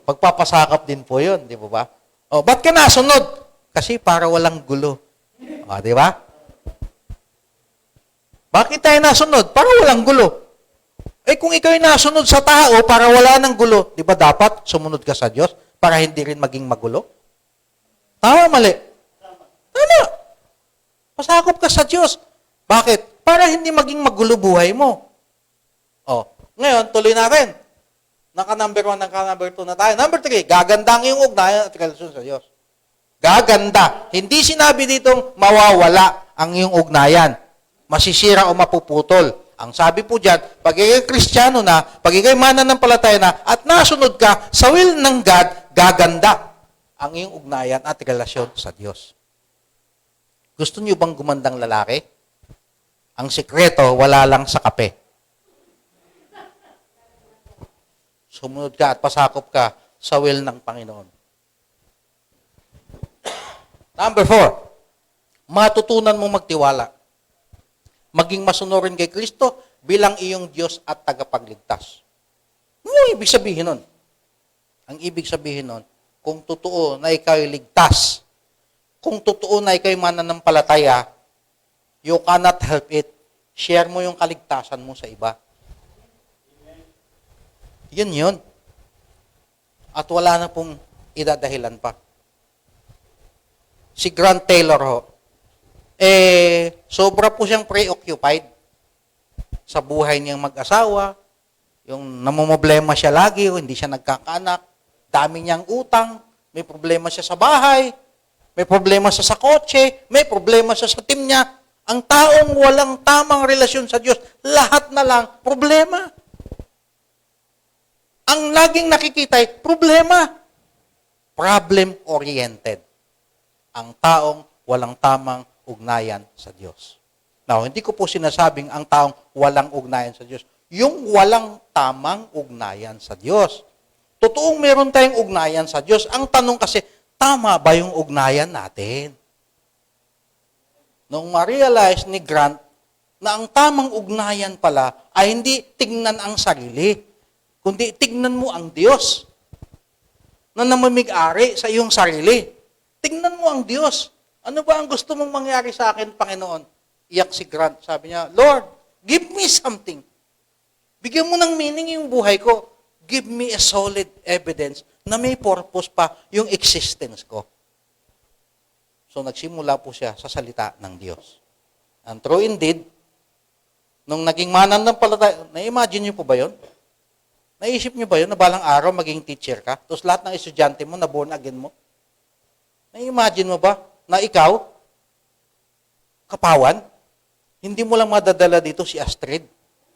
Pagpapasakop din po yun. Di ba? Ba't ka nasunod? Kasi para walang gulo. Di ba? Bakit tayo nasunod? Para walang gulo. Kung ikaw ay nasunod sa tao para wala ng gulo, di ba dapat sumunod ka sa Diyos para hindi rin maging magulo? Tama, mali? Tama. Pasakop ka sa Diyos. Bakit? Para hindi maging magulo buhay mo. Ngayon, tuloy natin. Naka-number 1, naka-number 2 na tayo. Number 3, gaganda ang iyong ugnayan at relasyon sa Diyos. Gaganda. Hindi sinabi ditong mawawala ang iyong ugnayan. Masisira o mapuputol. Ang sabi po dyan, pag ikay Kristiyano na, pag ikay mananampalataya na, at nasunod ka sa will ng God, gaganda ang iyong ugnayan at relasyon sa Diyos. Gusto niyo bang gumandang lalaki? Ang sikreto, wala lang sa kape. Sumunod ka at pasakop ka sa will ng Panginoon. Number 4, matutunan mong magtiwala. Maging masunurin kay Kristo bilang iyong Diyos at tagapagligtas. Ano ibig sabihin nun? Ang ibig sabihin nun, kung totoo na ikaw ay ligtas, kung totoo na ikaw ay mananampalataya, you cannot help it. Share mo yung kaligtasan mo sa iba. Yun. At wala na pong idadahilan pa. Si Grant Taylor ho, sobra po siyang preoccupied sa buhay niyang mag-asawa, yung namumblema siya lagi, hindi siya nagkakaanak, dami niyang utang, may problema siya sa bahay, may problema siya sa kotse, may problema siya sa team niya. Ang taong walang tamang relasyon sa Diyos, lahat na lang problema. Ang laging nakikita ay problema. problem-oriented. Ang taong walang tamang ugnayan sa Diyos. Now, hindi ko po sinasabing ang taong walang ugnayan sa Diyos. Yung walang tamang ugnayan sa Diyos. Totoong meron tayong ugnayan sa Diyos. Ang tanong kasi, tama ba yung ugnayan natin? Nung ma-realize ni Grant na ang tamang ugnayan pala ay hindi tignan ang sarili, kundi tignan mo ang Diyos na namamig-ari sa iyong sarili. Tignan mo ang Diyos. Ano ba ang gusto mong mangyari sa akin, Panginoon? Iyak si Grant. Sabi niya, Lord, give me something. Bigyan mo ng meaning yung buhay ko. Give me a solid evidence na may purpose pa yung existence ko. So nagsimula po siya sa salita ng Diyos. And true indeed, nung naging mananampalataya, na-imagine niyo po ba yun? Naisip niyo ba yun na balang araw maging teacher ka? Tapos lahat ng estudyante mo na born again mo? Na-imagine mo ba na ikaw, kapawan, hindi mo lang madadala dito si Astrid,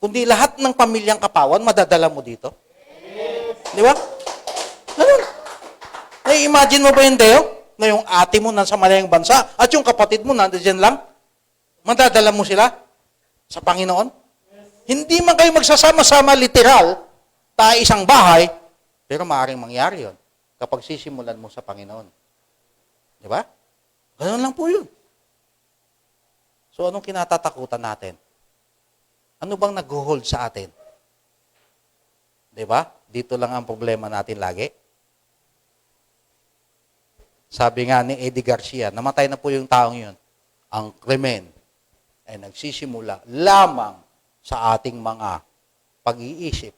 kundi lahat ng pamilyang kapawan, madadala mo dito? Di ba? Ganun. Na-imagine mo ba yun, Deo? Na yung ate mo nasa malayang bansa at yung kapatid mo nandiyan lang? Madadala mo sila sa Panginoon? Hindi man kayo magsasama-sama literal, tayo isang bahay, pero maaaring mangyari yon kapag sisimulan mo sa Panginoon. Di ba? Ganun lang po yun. So, anong kinatatakutan natin? Ano bang nag-hold sa atin? Di ba? Dito lang ang problema natin lagi. Sabi nga ni Eddie Garcia, namatay na po yung taong yun. Ang krimen ay nagsisimula lamang sa ating mga pag-iisip.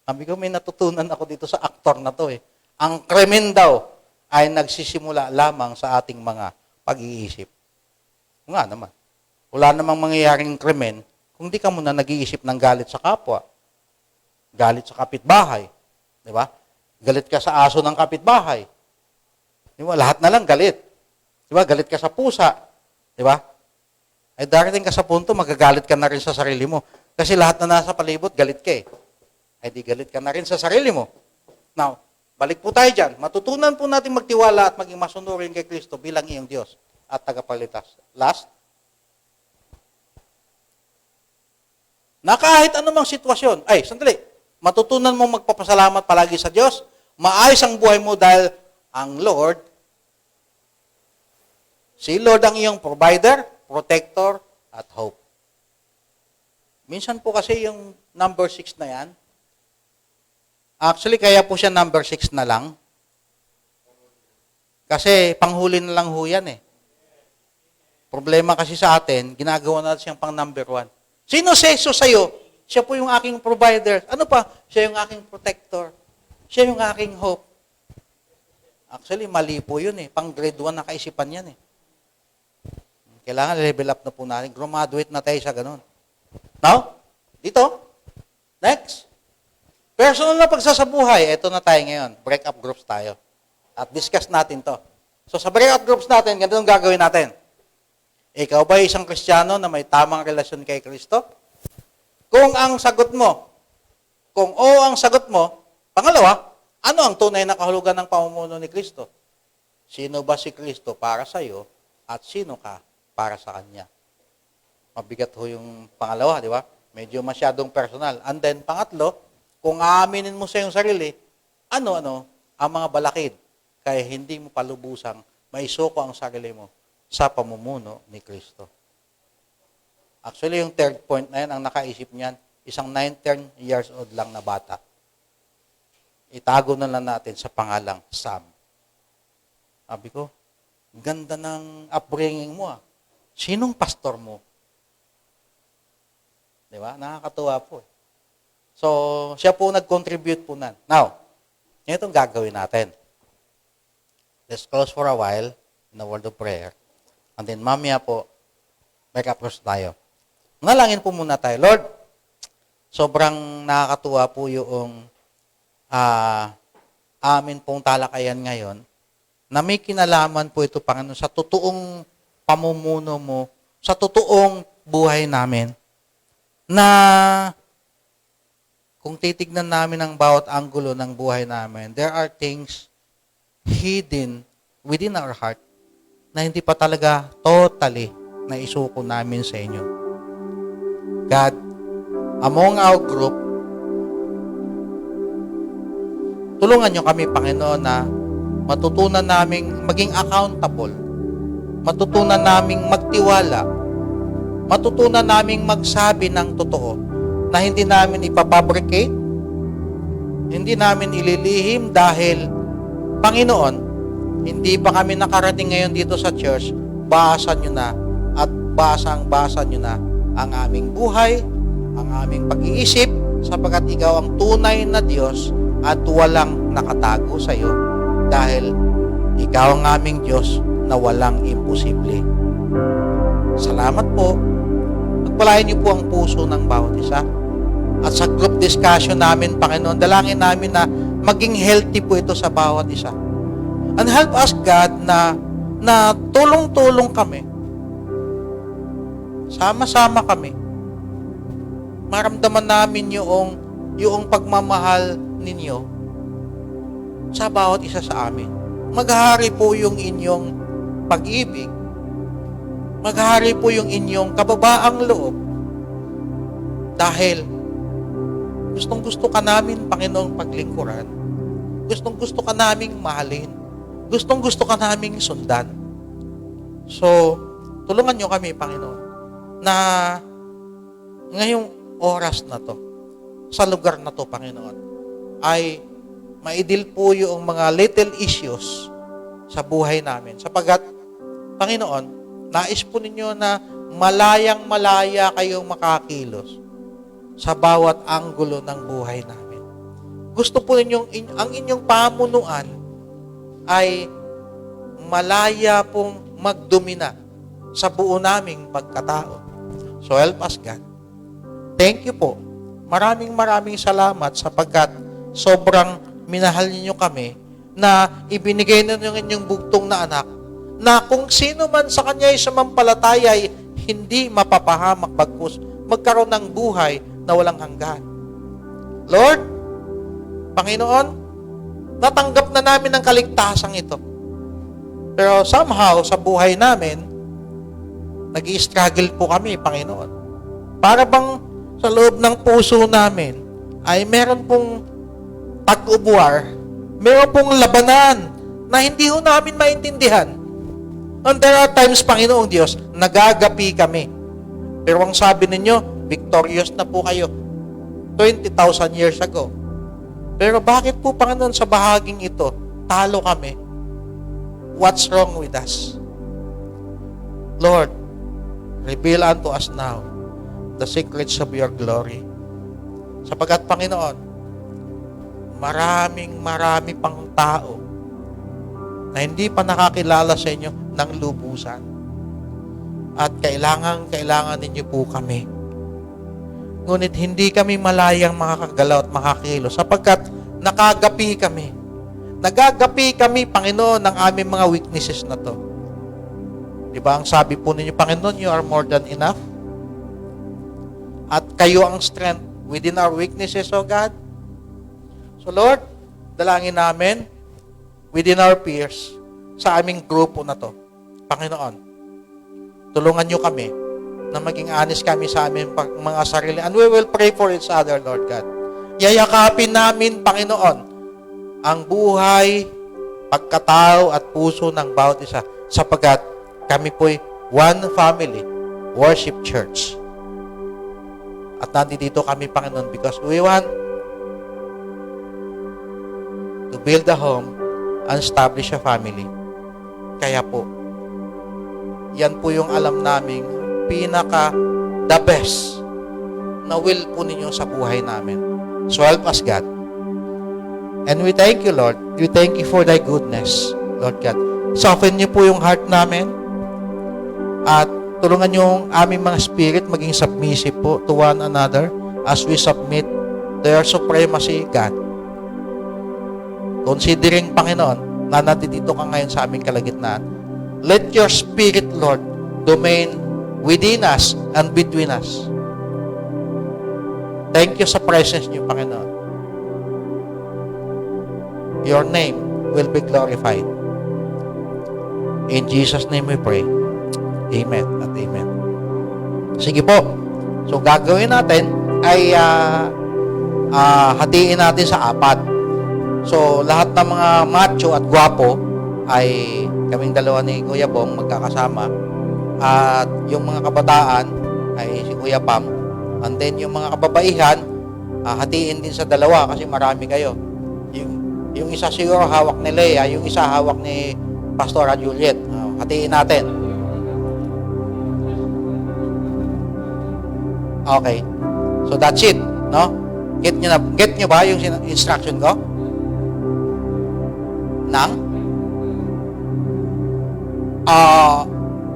Sabi ko, may natutunan ako dito sa aktor na to eh. Ang krimen daw ay nagsisimula lamang sa ating mga pag-iisip. Nga naman. Wala namang mangyayaring krimen kung di ka muna nag-iisip ng galit sa kapwa. Galit sa kapitbahay. Di ba? Galit ka sa aso ng kapitbahay. Di ba? Lahat na lang galit. Di ba? Galit ka sa pusa. Di ba? Ay darating ka sa punto, magagalit ka na rin sa sarili mo. Kasi lahat na nasa palibot, galit ka eh. Ay di galit ka na rin sa sarili mo. Now, balik po tayo dyan. Matutunan po natin magtiwala at maging masunurin kay Kristo bilang iyong Diyos at tagapagligtas. Last. Na kahit anumang sitwasyon, ay, sandali, matutunan mong magpapasalamat palagi sa Diyos, maayos ang buhay mo dahil ang Lord, si Lord ang iyong provider, protector, at hope. Minsan po kasi yung number 6 na yan, actually, kaya po siya number 6 na lang. Kasi panghuli na lang ho yan eh. Problema kasi sa atin, ginagawa natin siyang pang number 1. Sino seso sa'yo? Siya po yung aking provider. Ano pa? Siya yung aking protector. Siya yung aking hope. Actually, mali po yun eh. Pang grade 1 na kaisipan yan eh. Kailangan level up na po natin. Graduate na tayo sa ganun. Now, dito. Next. Personal na pagsasabuhay. Ito na tayo ngayon. Break-up groups tayo. At discuss natin to. So sa break-up groups natin, ganito ang gagawin natin. Ikaw ba isang Kristiyano na may tamang relasyon kay Kristo? Kung ang sagot mo, kung oo ang sagot mo, pangalawa, ano ang tunay na kahulugan ng pamumuno ni Kristo? Sino ba si Kristo para sa iyo at sino ka para sa Kanya? Mabigat ho yung pangalawa, di ba? Medyo masyadong personal. And then, pangatlo, kung aaminin mo sa iyong sarili, ano-ano ang mga balakid kaya hindi mo palubusang maisuko ang sarili mo sa pamumuno ni Kristo. Actually, yung third point na yan, ang nakaisip niyan, isang 9-10 years old lang na bata. Itago na lang natin sa pangalang Sam. Sabi ko, ganda ng upbringing mo ah. Sinong pastor mo? Di ba? Nakakatuwa po eh. So, siya po nag-contribute po na. Now, itong gagawin natin. Let's close for a while in the word of prayer. And then, mamaya po, make-up tayo. Nalangin po muna tayo. Lord, sobrang nakakatuwa po yung amin pong talakayan ngayon na may kinalaman po ito, Panginoon, sa totoong pamumuno mo, sa totoong buhay namin, na kung titignan namin ang bawat anggulo ng buhay namin, there are things hidden within our heart na hindi pa talaga totally na isuko namin sa inyo. God, among our group, tulungan nyo kami, Panginoon, na matutunan naming maging accountable, matutunan naming magtiwala, matutunan naming magsabi ng totoo na hindi namin ipapabricate, hindi namin ililihim dahil, Panginoon, hindi pa kami nakarating ngayon dito sa church, basa nyo na at basang-basa nyo na ang aming buhay, ang aming pag-iisip, sapagkat ikaw ang tunay na Diyos at walang nakatago sa iyo dahil ikaw ang aming Diyos na walang imposible. Salamat po. Pagpalain niyo po ang puso ng bawat isa. At sa group discussion namin, Panginoon, dalangin namin na maging healthy po ito sa bawat isa. And help us, God, na tulong-tulong kami. Sama-sama kami. Maramdaman namin yung pagmamahal ninyo sa bawat isa sa amin. Maghahari po yung inyong pag-ibig. Maghahari po yung inyong kababaang loob. Dahil gustong-gusto ka namin, Panginoong, paglingkuran. Gustong-gusto ka naming mahalin. Gustong-gusto ka naming sundan. So, tulungan nyo kami, Panginoon, na ngayong oras na to, sa lugar na to, Panginoon, ay maidil po yung mga little issues sa buhay namin. Sapagat, Panginoon, nais po ninyo na malayang-malaya kayong makakilos sa bawat anggulo ng buhay namin. Gusto po ninyong, ang inyong pamunuan ay malaya pong magdomina sa buo naming pagkatao. So help us, God. Thank you po. Maraming salamat sapagkat sobrang minahal ninyo kami na ibinigay ninyo ang inyong bugtong na anak na kung sino man sa kanya ay sumampalataya ay hindi mapapahamak bagkus magkaroon ng buhay na walang hanggan. Lord, Panginoon, natanggap na namin ang kaligtasang ito. Pero somehow, sa buhay namin, nag-i-struggle po kami, Panginoon. Para bang sa loob ng puso namin ay meron pong tag-ubuar, meron pong labanan na hindi ho namin maintindihan. And there are times, Panginoong Diyos, nagagapi kami. Pero ang sabi ninyo, victorious na po kayo 20,000 years ago. Pero bakit po, Panginoon, sa bahaging ito, talo kami? What's wrong with us? Lord, reveal unto us now the secrets of your glory. Sapagat, Panginoon, marami pang tao na hindi pa nakakilala sa inyo ng lubusan. At kailangan ninyo po kami. Ngunit hindi kami malayang makakagalaw at makakilos sapagkat nakagapi kami. Nagagapi kami, Panginoon, ng aming mga weaknesses na to. Diba ang sabi po ninyo, Panginoon, you are more than enough. At kayo ang strength within our weaknesses, O God. So Lord, dalangin namin within our peers sa aming grupo na to. Panginoon, tulungan nyo kami na maging honest kami sa aming mga sarili. And we will pray for each other, Lord God. Yayakapin namin, Panginoon, ang buhay, pagkatao at puso ng bawat isa sapagkat kami po'y one family, worship church. At nandito kami, Panginoon, because we want to build a home and establish a family. Kaya po, yan po yung alam naming the best na will po ninyo sa buhay namin. So help us, God. And we thank you, Lord. We thank you for thy goodness, Lord God. Soften niyo po yung heart namin at tulungan niyo ang aming mga spirit maging submissive po to one another as we submit to your supremacy, God. Considering, Panginoon, na nandito ka ngayon sa aming kalagitnaan, let your spirit, Lord, domain within us and between us. Thank you sa presence niyo, Panginoon. Your name will be glorified. In Jesus' name we pray. Amen at amen. Sige po. So, gagawin natin ay hatiin natin sa 4. So, lahat ng mga macho at gwapo ay kaming dalawa ni Kuya Bong magkakasama. At yung mga kabataan ay si Kuya Pam. And then, yung mga kababaihan, hatiin din sa 2 kasi marami kayo. Yung isa siguro hawak ni Leia, yung isa hawak ni Pastora Juliet. Hatiin natin. Okay. So that's it, no? Get nyo ba yung instruction ko?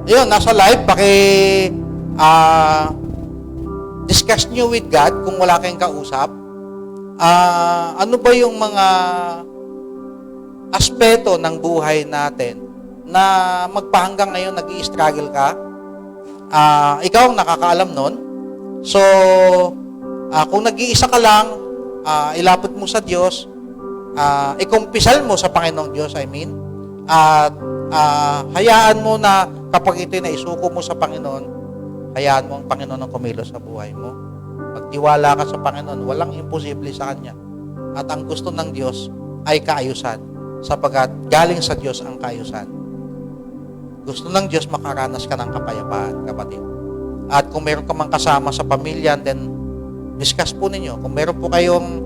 Yun, nasa live, discuss nyo with God kung wala kayong kausap. Ano ba yung mga aspeto ng buhay natin na magpahanggang ngayon nag-i-struggle ka? Ikaw ang nakakaalam nun. So, kung nag-iisa ka lang, ilapit mo sa Diyos, ikumpisal mo sa Panginoong Diyos, at hayaan mo na kapag ito'y naisuko mo sa Panginoon, hayaan mo ang Panginoon ang kumilos sa buhay mo. Magtiwala ka sa Panginoon, walang imposible sa Kanya. At ang gusto ng Diyos ay kaayusan, sapagkat galing sa Diyos ang kaayusan. Gusto ng Diyos makaranas ka ng kapayapaan, kapatid. At kung meron ka mang kasama sa pamilya, then discuss po ninyo. Kung meron po kayong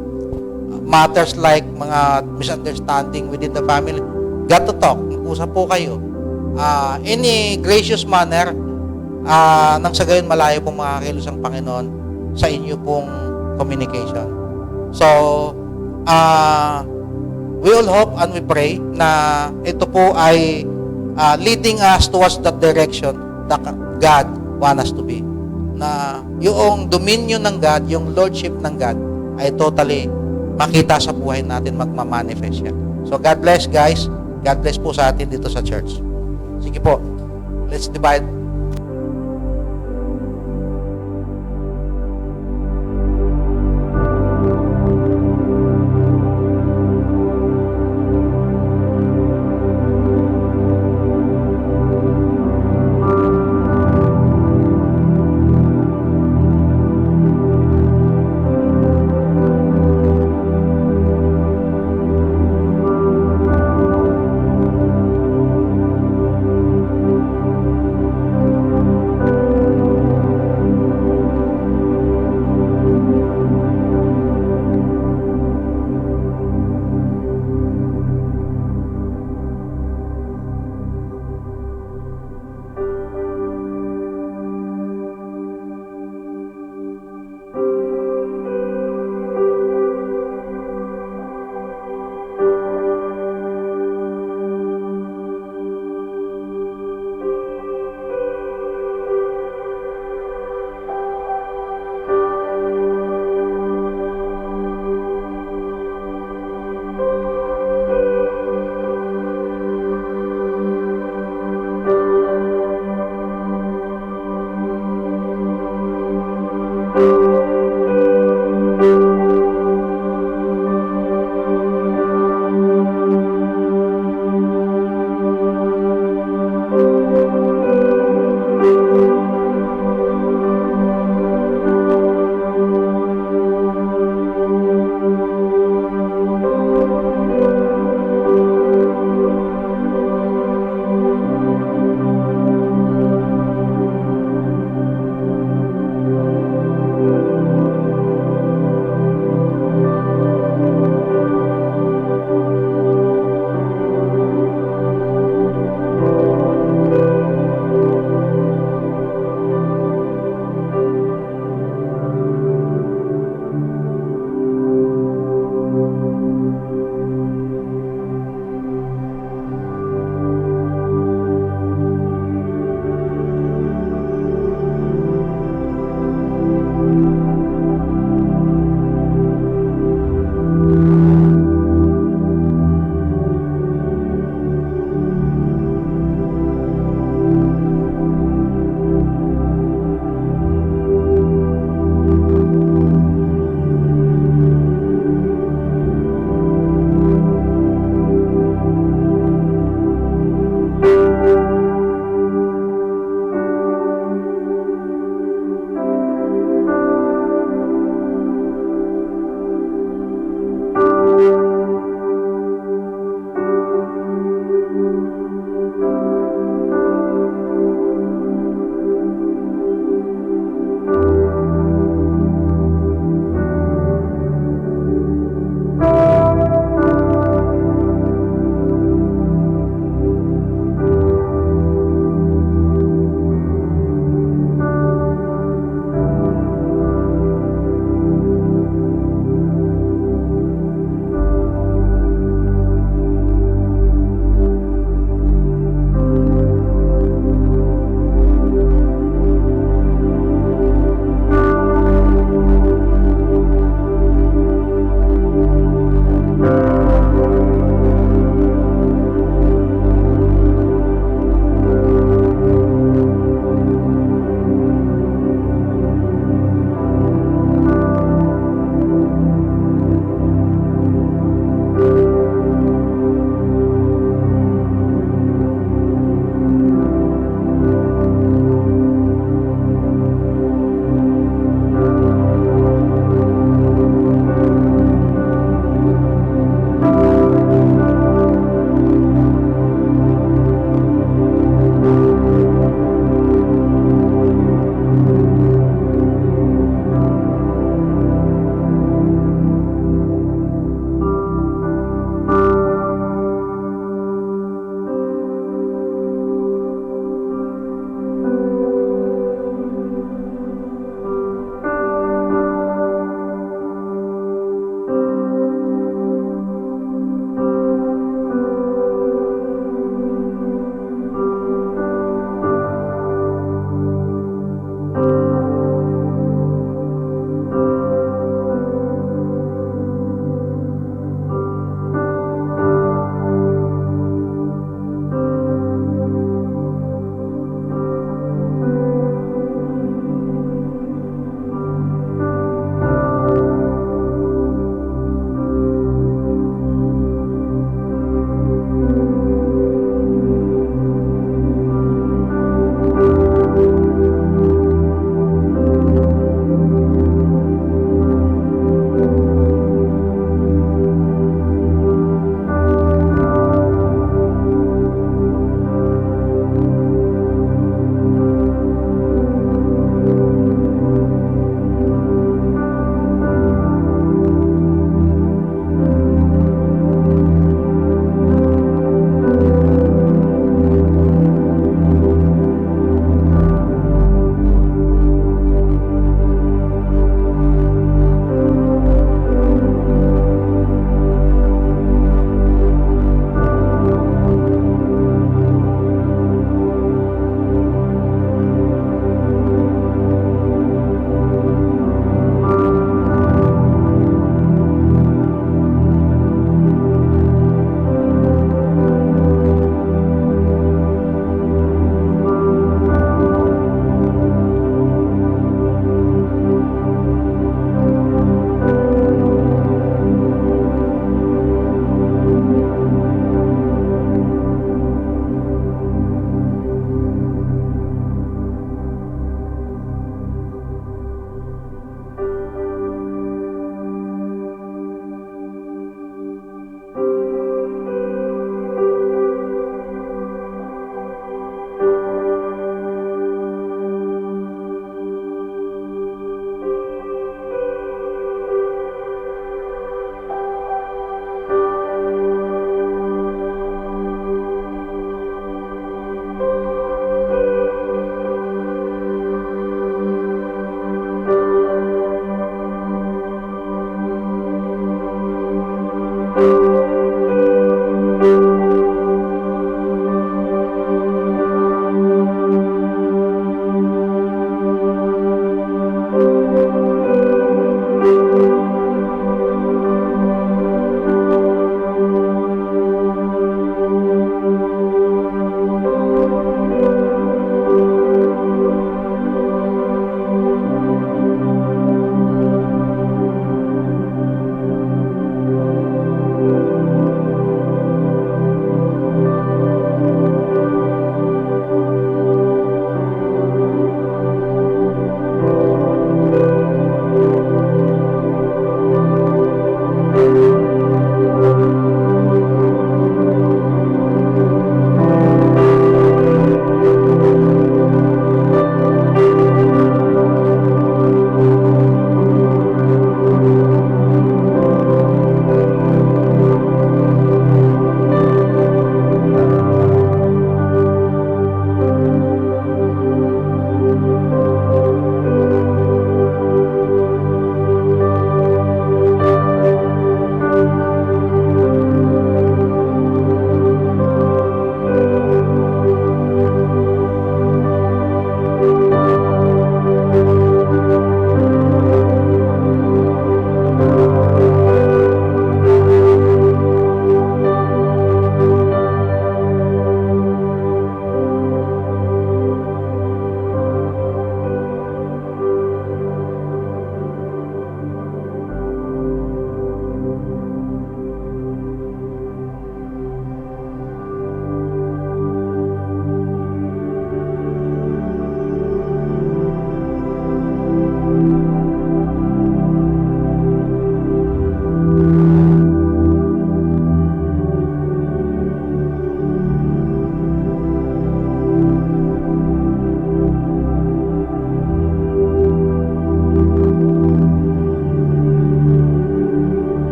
matters like mga misunderstanding within the family, got to talk. Mag-usap po kayo. In a gracious manner, nang sa gayon malayo pong makakilos ang Panginoon sa inyo pong communication. So, we all hope and we pray na ito po ay leading us towards that direction that God wants us to be. Na yung dominion ng God, yung lordship ng God ay totally makita sa buhay natin, magmamanifest yan. So, God bless guys. God bless po sa atin dito sa church. Sige po. Let's divide